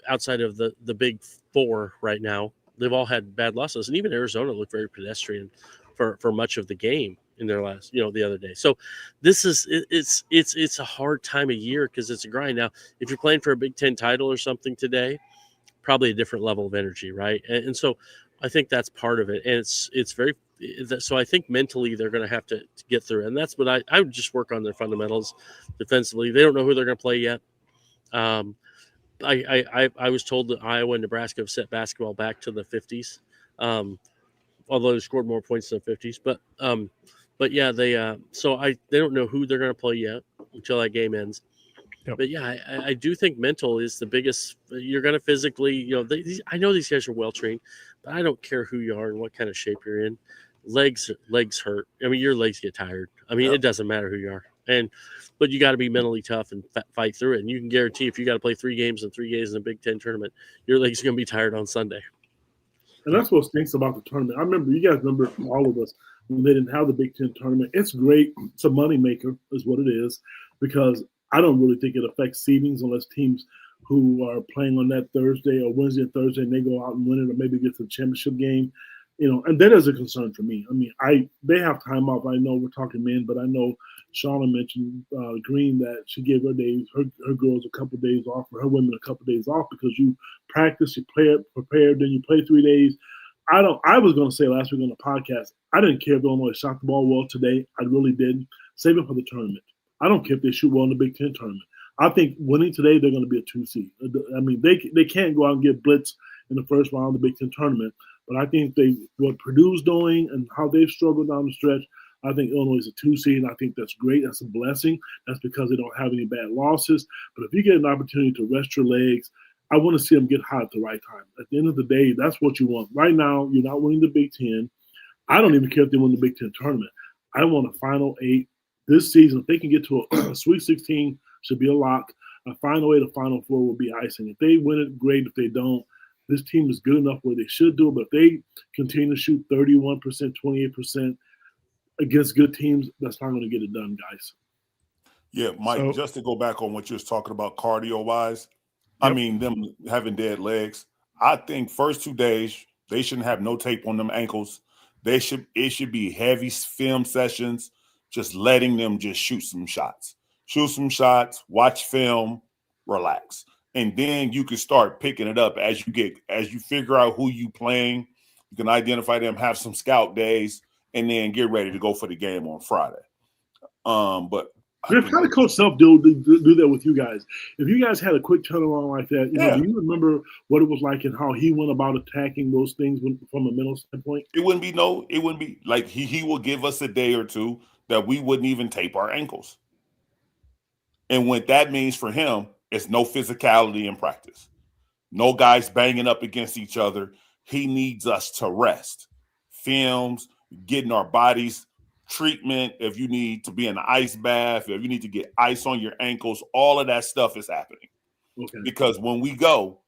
outside of the Big Four right now, they've all had bad losses, and even Arizona looked very pedestrian for much of the game in their last, the other day. So this is it's a hard time of year because it's a grind. Now, if you're playing for a Big Ten title or something today, probably a different level of energy, right? And so I think that's part of it, and it's very. So I think mentally they're going to have to get through, and that's what I would just work on their fundamentals defensively. They don't know who they're going to play yet. I was told that Iowa and Nebraska have set basketball back to the 50s, although they scored more points than the 50s. But yeah, they don't know who they're going to play yet until that game ends. Yep. But yeah, I do think mental is the biggest. You're going to physically, I know these guys are well trained, but I don't care who you are and what kind of shape you're in. Legs hurt. I mean, your legs get tired. I mean, It doesn't matter who you are. But you got to be mentally tough and fight through it. And you can guarantee if you got to play 3 games and 3 days in a Big Ten tournament, your legs are going to be tired on Sunday. And that's what stinks about the tournament. I remember, you guys remember all of us when they didn't have the Big Ten tournament. It's great. It's a moneymaker is what it is, because I don't really think it affects seedings unless teams who are playing on that Thursday or Wednesday and Thursday, and they go out and win it, or maybe get to the championship game. And that is a concern for me. I mean, they have time off. I know we're talking men, but I know Shauna mentioned Green that she gave her girls a couple of days off, or her women a couple of days off, because you practice, you play it, prepare, then you play 3 days. I was going to say last week on the podcast, I didn't care if Illinois shot the ball well today. I really didn't. Save it for the tournament. I don't care if they shoot well in the Big Ten tournament. I think winning today, they're going to be a 2 seed. I mean, they can't go out and get blitzed in the first round of the Big Ten tournament. But I think what Purdue's doing and how they've struggled down the stretch, I think Illinois is a 2 seed, and I think that's great. That's a blessing. That's because they don't have any bad losses. But if you get an opportunity to rest your legs, I want to see them get hot at the right time. At the end of the day, that's what you want. Right now, you're not winning the Big Ten. I don't even care if they win the Big Ten tournament. I want a Final 8 this season. If they can get to a Sweet 16, should be a lock. A Final 8, a Final 4 will be icing. If they win it, great. If they don't, this team is good enough where they should do it. But if they continue to shoot 31%, 28% against good teams, that's not going to get it done, guys. Yeah, Mike, just to go back on what you was talking about cardio-wise, I mean, them having dead legs, I think first 2 days, they shouldn't have no tape on them ankles. It should be heavy film sessions, just letting them just shoot some shots. Shoot some shots, watch film, relax. And then you can start picking it up as you figure out who you playing. You can identify them, have some scout days, and then get ready to go for the game on Friday. But how did Coach Self do that with you guys? If you guys had a quick turnaround like that, do you remember what it was like and how he went about attacking those things from a mental standpoint? It wouldn't be like he will give us a day or two that we wouldn't even tape our ankles. And what that means for him is no physicality in practice. No guys banging up against each other. He needs us to rest. Films, getting our bodies treatment, if you need to be in an ice bath, if you need to get ice on your ankles, all of that stuff is happening. Okay. Because when we go.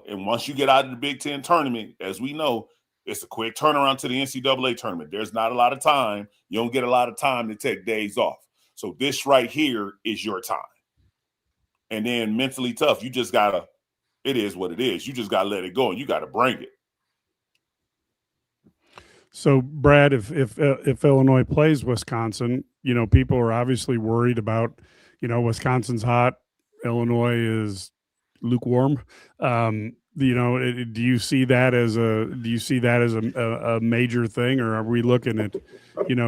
And once you get out of the Big Ten tournament, as we know, it's a quick turnaround to the NCAA tournament. There's not a lot of time. You don't get a lot of time to take days off. So this right here is your time. And then mentally tough, you just gotta, it is what it is. You just gotta let it go and you gotta bring it. So Brad, if Illinois plays Wisconsin, people are obviously worried about, Wisconsin's hot, Illinois is lukewarm. Do you see that as a major thing, or are we looking at,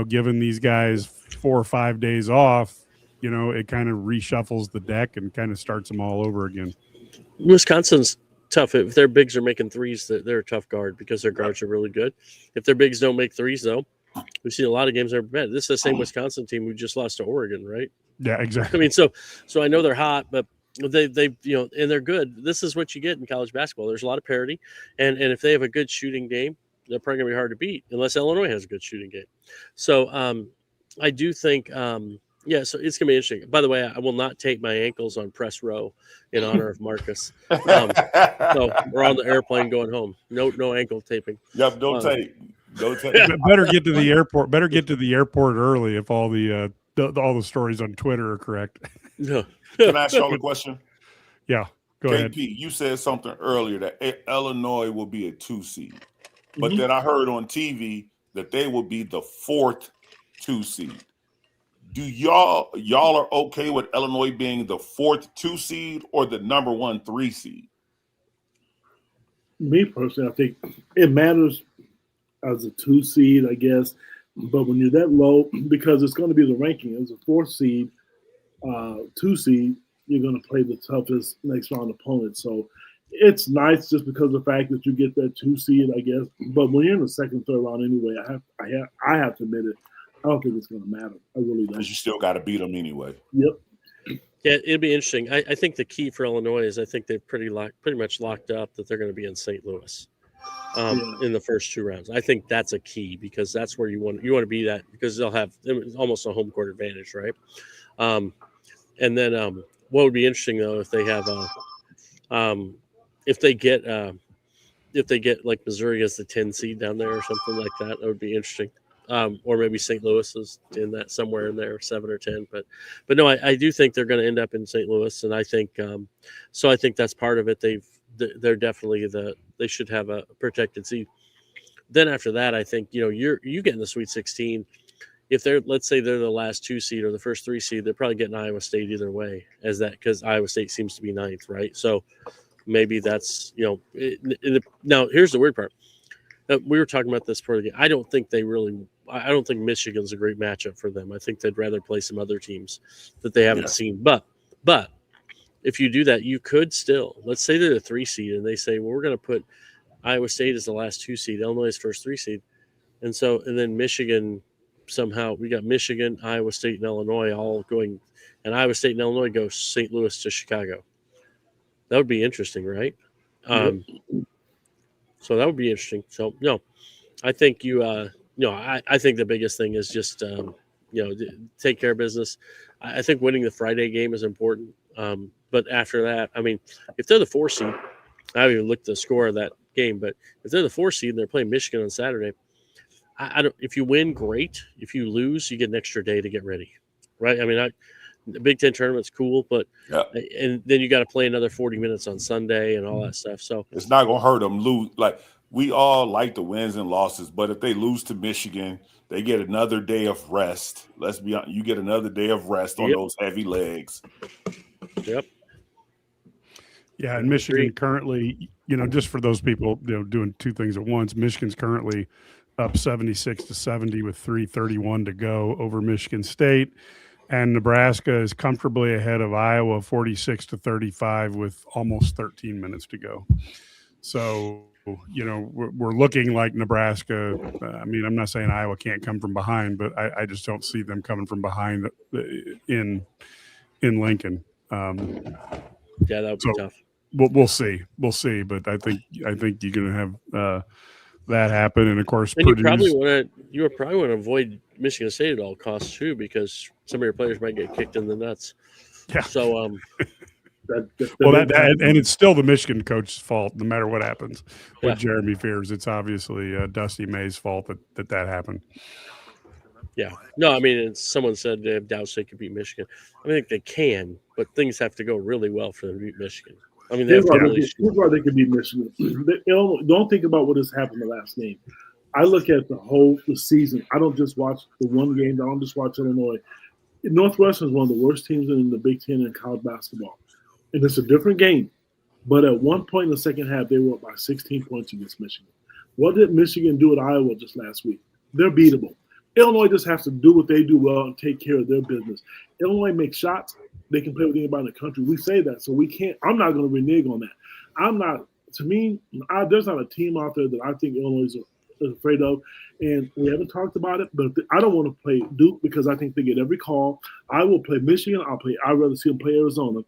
giving these guys 4 or 5 days off, it kind of reshuffles the deck and kind of starts them all over again? Wisconsin's tough. If their bigs are making threes, they're a tough guard because their guards are really good. If their bigs don't make threes, though, we've seen a lot of games that are bad. This is the same Wisconsin team who just lost to Oregon, right? Yeah, exactly. I mean, so I know they're hot, but they and they're good. This is what you get in college basketball. There's a lot of parity, and if they have a good shooting game, they're probably gonna be hard to beat unless Illinois has a good shooting game. So I do think so it's gonna be interesting. By the way, I will not tape my ankles on press row in honor of Marcus. So we're on the airplane going home. No ankle taping. Yep, don't tape. Better get to the airport. Better get to the airport early if all the stories on Twitter are correct. No. Can I ask y'all a question? Yeah, go ahead. KP, you said something earlier that Illinois will be a 2 seed, but then I heard on TV that they will be the 4th 2 seed. Do y'all are okay with Illinois being the 4th 2 seed or the number 1 3 seed? Me personally, I think it matters as a 2 seed, I guess. But when you're that low, because it's going to be the ranking as a 4th seed, 2 seed, you're going to play the toughest next round opponent. So it's nice just because of the fact that you get that 2 seed, I guess. But when you're in the second, third round anyway, I have to admit it. I don't think it's going to matter. I really don't. Because you still got to beat them anyway. Yep. Yeah, it'd be interesting. I think the key for Illinois is I think they've pretty much locked up that they're going to be in St. Louis in the first 2 rounds. I think that's a key because that's where you want to be that because they'll have almost a home court advantage, right? And then what would be interesting though if they have if they get like Missouri as the 10 seed down there or something like that, that would be interesting. or maybe St. Louis is in that somewhere in there, 7 or 10. But no, I do think they're going to end up in St. Louis, and I think so. I think that's part of it. They're definitely they should have a protected seed. Then after that, I think you get in the Sweet 16. If let's say they're the last 2 seed or the first 3 seed, they're probably getting Iowa State either way, as that because Iowa State seems to be 9th, right? So maybe that's now here's the weird part. We were talking about this before the game. I don't think Michigan's a great matchup for them. I think they'd rather play some other teams that they haven't seen. But if you do that, you could still, let's say they're the 3 seed and they say, well, we're going to put Iowa State as the last 2 seed, Illinois is first 3 seed. And then Michigan, somehow we got Michigan, Iowa State, and Illinois all going, and Iowa State and Illinois go St. Louis to Chicago. That would be interesting, right? So that would be interesting. So no, I think I think the biggest thing is just take care of business. I think winning the Friday game is important. But after that, I mean, if they're the 4 seed, I haven't even looked at the score of that game, but if they're the 4 seed and they're playing Michigan on Saturday, I don't. If you win, great. If you lose, you get an extra day to get ready, right? I mean, the Big Ten tournament's cool, but and then you got to play another 40 minutes on Sunday and all that stuff. So it's not gonna hurt them lose. Like we all like the wins and losses, but if they lose to Michigan, they get another day of rest. Let's be honest, you get another day of rest on those heavy legs. Yep. Yeah, and Michigan currently, just for those people, doing 2 things at once. Michigan's currently up 76-70 with 3:31 to go over Michigan State, and Nebraska is comfortably ahead of Iowa 46-35 with almost 13 minutes to go. So, we're looking like Nebraska. I mean, I'm not saying Iowa can't come from behind, but I just don't see them coming from behind in Lincoln. Yeah, that would be tough. We'll see. We'll see, but I think you're going to have that happen, and of course, and you probably want to avoid Michigan State at all costs too, because some of your players might get kicked in the nuts. Yeah. So, and it's still the Michigan coach's fault, no matter what happens with Jeremy Fears. It's obviously Dusty May's fault that happened. Yeah. No, I mean, someone said they have doubts they could beat Michigan. I think they can, but things have to go really well for them to beat Michigan. I mean, here's why they could beat Michigan. Don't think about what has happened the last game. I look at the season. I don't just watch the one game. I don't just watch Illinois. Northwestern is one of the worst teams in the Big Ten in college basketball. And it's a different game. But at one point in the second half, they were up by 16 points against Michigan. What did Michigan do at Iowa just last week? They're beatable. Illinois just has to do what they do well and take care of their business. Illinois makes shots. They can play with anybody in the country. We say that, so we can't. I'm not going to renege on that. I'm not. To me, there's not a team out there that I think Illinois is afraid of, and we haven't talked about it. But I don't want to play Duke because I think they get every call. I will play Michigan. I'd rather see them play Arizona.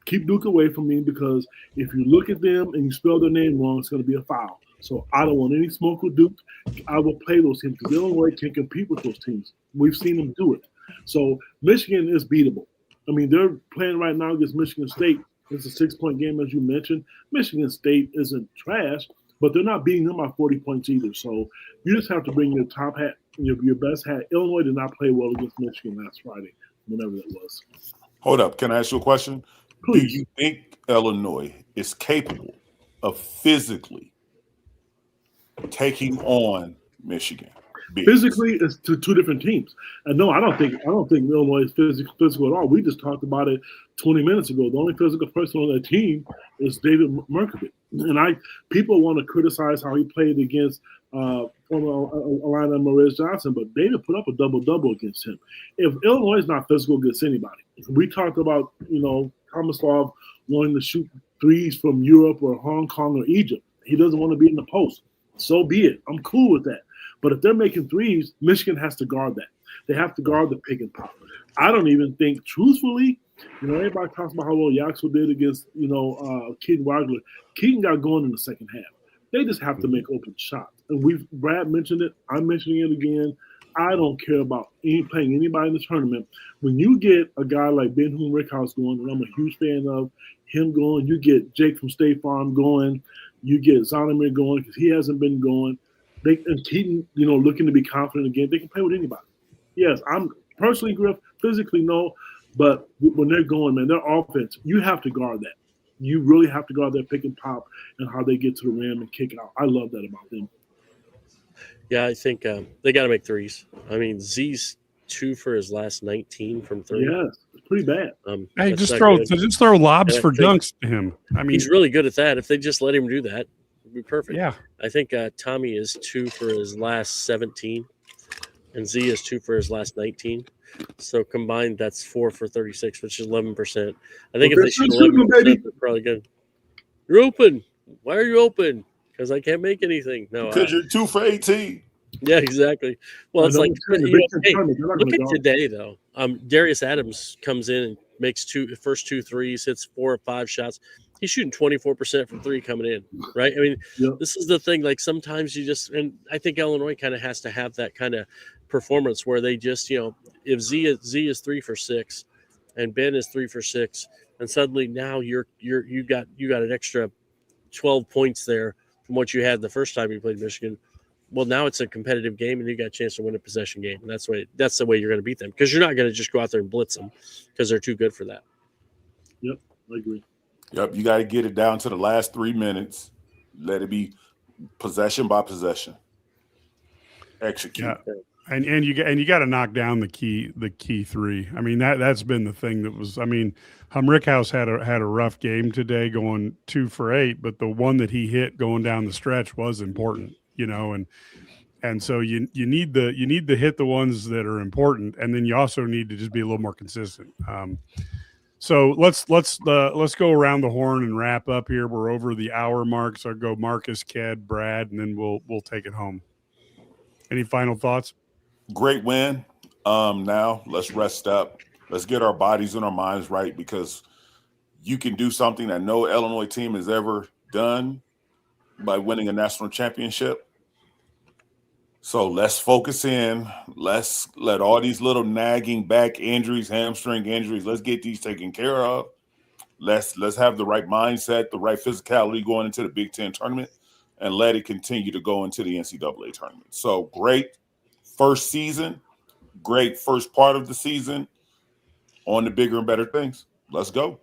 Keep Duke away from me because if you look at them and you spell their name wrong, it's going to be a foul. So I don't want any smoke with Duke. I will play those teams because Illinois can compete with those teams. We've seen them do it. So Michigan is beatable. I mean, they're playing right now against Michigan State. It's a 6-point game, as you mentioned. Michigan State isn't trash, but they're not beating them by 40 points either. So you just have to bring your top hat, your best hat. Illinois did not play well against Michigan last Friday, whenever that was. Hold up. Can I ask you a question? Please. Do you think Illinois is capable of physically taking on Michigan? Physically, it's two different teams. And no, I don't think Illinois is physical at all. We just talked about it 20 minutes ago. The only physical person on that team is David Merkovich. And people want to criticize how he played against former Illini Maurice Johnson, but David put up a double-double against him. If Illinois is not physical against anybody, we talked about, Tomislav wanting to shoot threes from Europe or Hong Kong or Egypt. He doesn't want to be in the post. So be it. I'm cool with that. But if they're making threes, Michigan has to guard that. They have to guard the pick and pop. I don't even think, truthfully, everybody talks about how well Yaxel did against, Keaton Wagler. Keaton got going in the second half. They just have to make open shots. And Brad mentioned it. I'm mentioning it again. I don't care about playing anybody in the tournament. When you get a guy like Ben-Hur Rickhouse going, and I'm a huge fan of him going, you get Jake from State Farm going, you get Zonomer going because he hasn't been going. they and Keaton, looking to be confident again, they can play with anybody. Yes, I'm personally, Griff, physically no, but when they're going, man, their offense, you have to guard that. You really have to guard their pick and pop and how they get to the rim and kick it out. I love that about them. Yeah, I think they got to make threes. I mean, Z's 2 for his last 19 from 3. Yes, it's pretty bad. Hey, just throw lobs for dunks to him. I mean, he's really good at that. If they just let him do that, it'd be perfect. Yeah. I think Tommy is 2 for his last 17, and Z is 2 for his last 19. So combined, that's 4 for 36, which is 11%. I think if they shoot 11%, they're probably good. You're open. Why are you open? Because I can't make anything. No, because you're 2 for 18. Yeah, exactly. Well, it's like, hey, look at today though. Darius Adams comes in and makes first 2 threes, hits 4 or 5 shots. He's shooting 24% from 3 coming in, right? I mean, This is the thing. Like sometimes and I think Illinois kind of has to have that kind of performance where they just, if Z is 3 for 6, and Ben is 3 for 6, and suddenly now you got an extra 12 points there from what you had the first time you played Michigan. Well, now it's a competitive game, and you got a chance to win a possession game, and that's the way you're going to beat them, because you're not going to just go out there and blitz them because they're too good for that. Yep, I agree. Yep, you got to get it down to the last 3 minutes. Let it be possession by possession. Execute. Yeah. And you got to knock down the key 3. I mean, that's been the thing that was. I mean, Rickhouse had a rough game today, going 2 for 8, but the one that he hit going down the stretch was important, and so you need to hit the ones that are important, and then you also need to just be a little more consistent. So let's go around the horn and wrap up here. We're over the hour mark, so I'll go Marcus, Ked, Brad, and then we'll take it home. Any final thoughts? Great win. Now let's rest up. Let's get our bodies and our minds right, because you can do something that no Illinois team has ever done by winning a national championship. So let's focus in. Let's let all these little nagging back injuries, hamstring injuries, let's get these taken care of. Let's have the right mindset, the right physicality going into the Big Ten tournament, and let it continue to go into the NCAA tournament. So great first season, great first part of the season, on the bigger and better things. Let's go.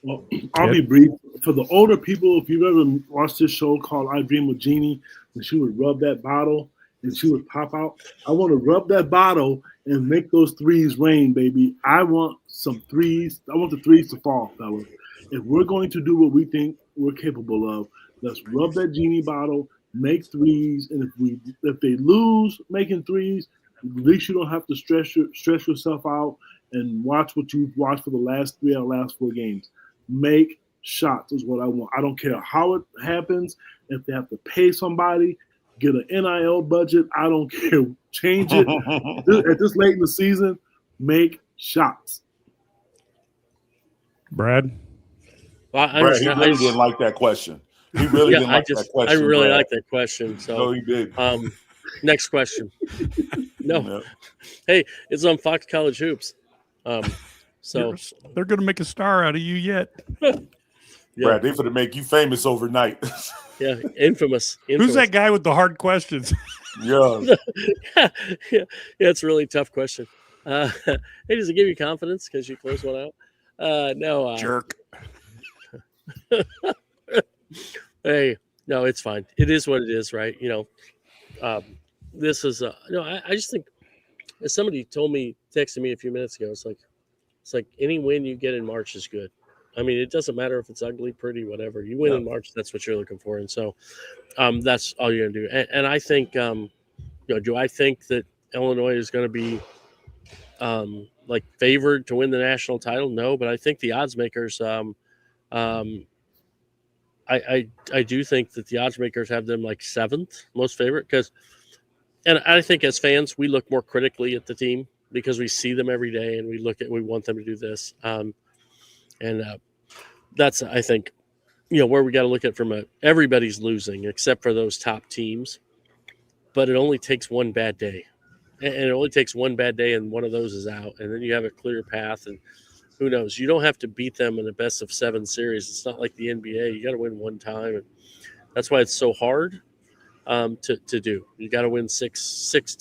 Well, I'll be brief. For the older people, if you've ever watched this show called I Dream of Jeannie, when she would rub that bottle and she would pop out, I want to rub that bottle and make those threes rain, baby. I want some threes. I want the threes to fall, fellas. If we're going to do what we think we're capable of, let's rub that Genie bottle, make threes, and if they lose making threes, at least you don't have to stress yourself out and watch what you've watched for the last 3 out of the last 4 games. Make shots is what I want. I don't care how it happens. If they have to pay somebody, get an NIL budget, I don't care. Change it. At this late in the season, make shots. Brad? Well, Brad, he really didn't like that question. He really didn't like that question. I really like that question. So no, he did. Next question. No. Hey, it's on Fox College Hoops. So they're going to make a star out of you yet. Yeah. Brad, they're going to make you famous overnight. Yeah, infamous. Who's that guy with the hard questions? Yeah. Yeah, it's a really tough question. Hey, does it give you confidence because you closed one out? No. Jerk. Hey, no, it's fine. It is what it is, right? This is I just think, as somebody texted me a few minutes ago, it's like any win you get in March is good. I mean, it doesn't matter if it's ugly, pretty, whatever. You win in March, that's what you're looking for, and so that's all you're gonna do. And I think, do I think that Illinois is going to be favored to win the national title? No, but I think the odds makers. I do think that the odds makers have them like 7th most favorite, and I think as fans we look more critically at the team because we see them every day and we want them to do this. That's, I think, where we got to look at everybody's losing except for those top teams, but it only takes one bad day, and it only takes one bad day, and one of those is out, and then you have a clear path, and who knows? You don't have to beat them in a best of 7 series. It's not like the NBA. You got to win one time, and that's why it's so hard. to do. You got to win six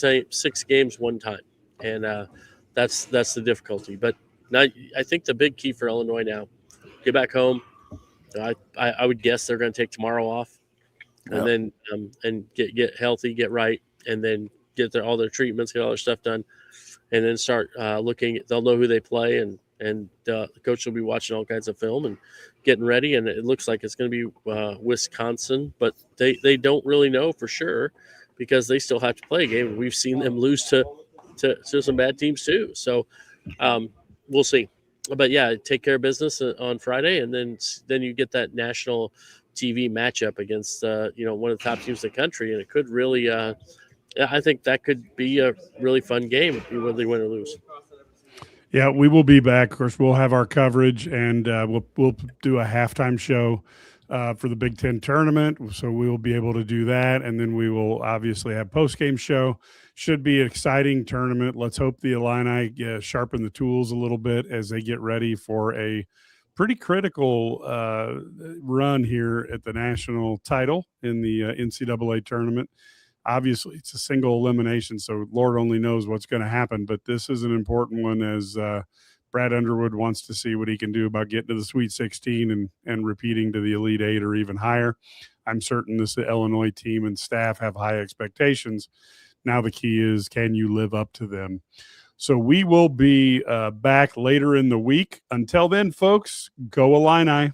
games one time, and that's the difficulty. But now I think the big key for Illinois now, get back home. I would guess they're going to take tomorrow off, and then and get healthy, get right, and then get all their treatments, get all their stuff done, and then start looking. They'll know who they play, and the coach will be watching all kinds of film and getting ready. And it looks like it's going to be Wisconsin, but they don't really know for sure because they still have to play a game. We've seen them lose to some bad teams too. So we'll see. But yeah, take care of business on Friday, and then you get that national TV matchup against one of the top teams in the country, and it could really. I think that could be a really fun game whether they win or lose. Yeah, we will be back. Of course, we'll have our coverage, and we'll do a halftime show for the Big Ten tournament. So we will be able to do that, and then we will obviously have post-game show. Should be an exciting tournament. Let's hope the Illini sharpen the tools a little bit as they get ready for a pretty critical run here at the national title in the NCAA tournament. Obviously, it's a single elimination, so Lord only knows what's going to happen. But this is an important one as Brad Underwood wants to see what he can do about getting to the Sweet 16 and repeating to the Elite Eight or even higher. I'm certain this Illinois team and staff have high expectations. Now the key is, can you live up to them? So we will be back later in the week. Until then, folks, go Illini.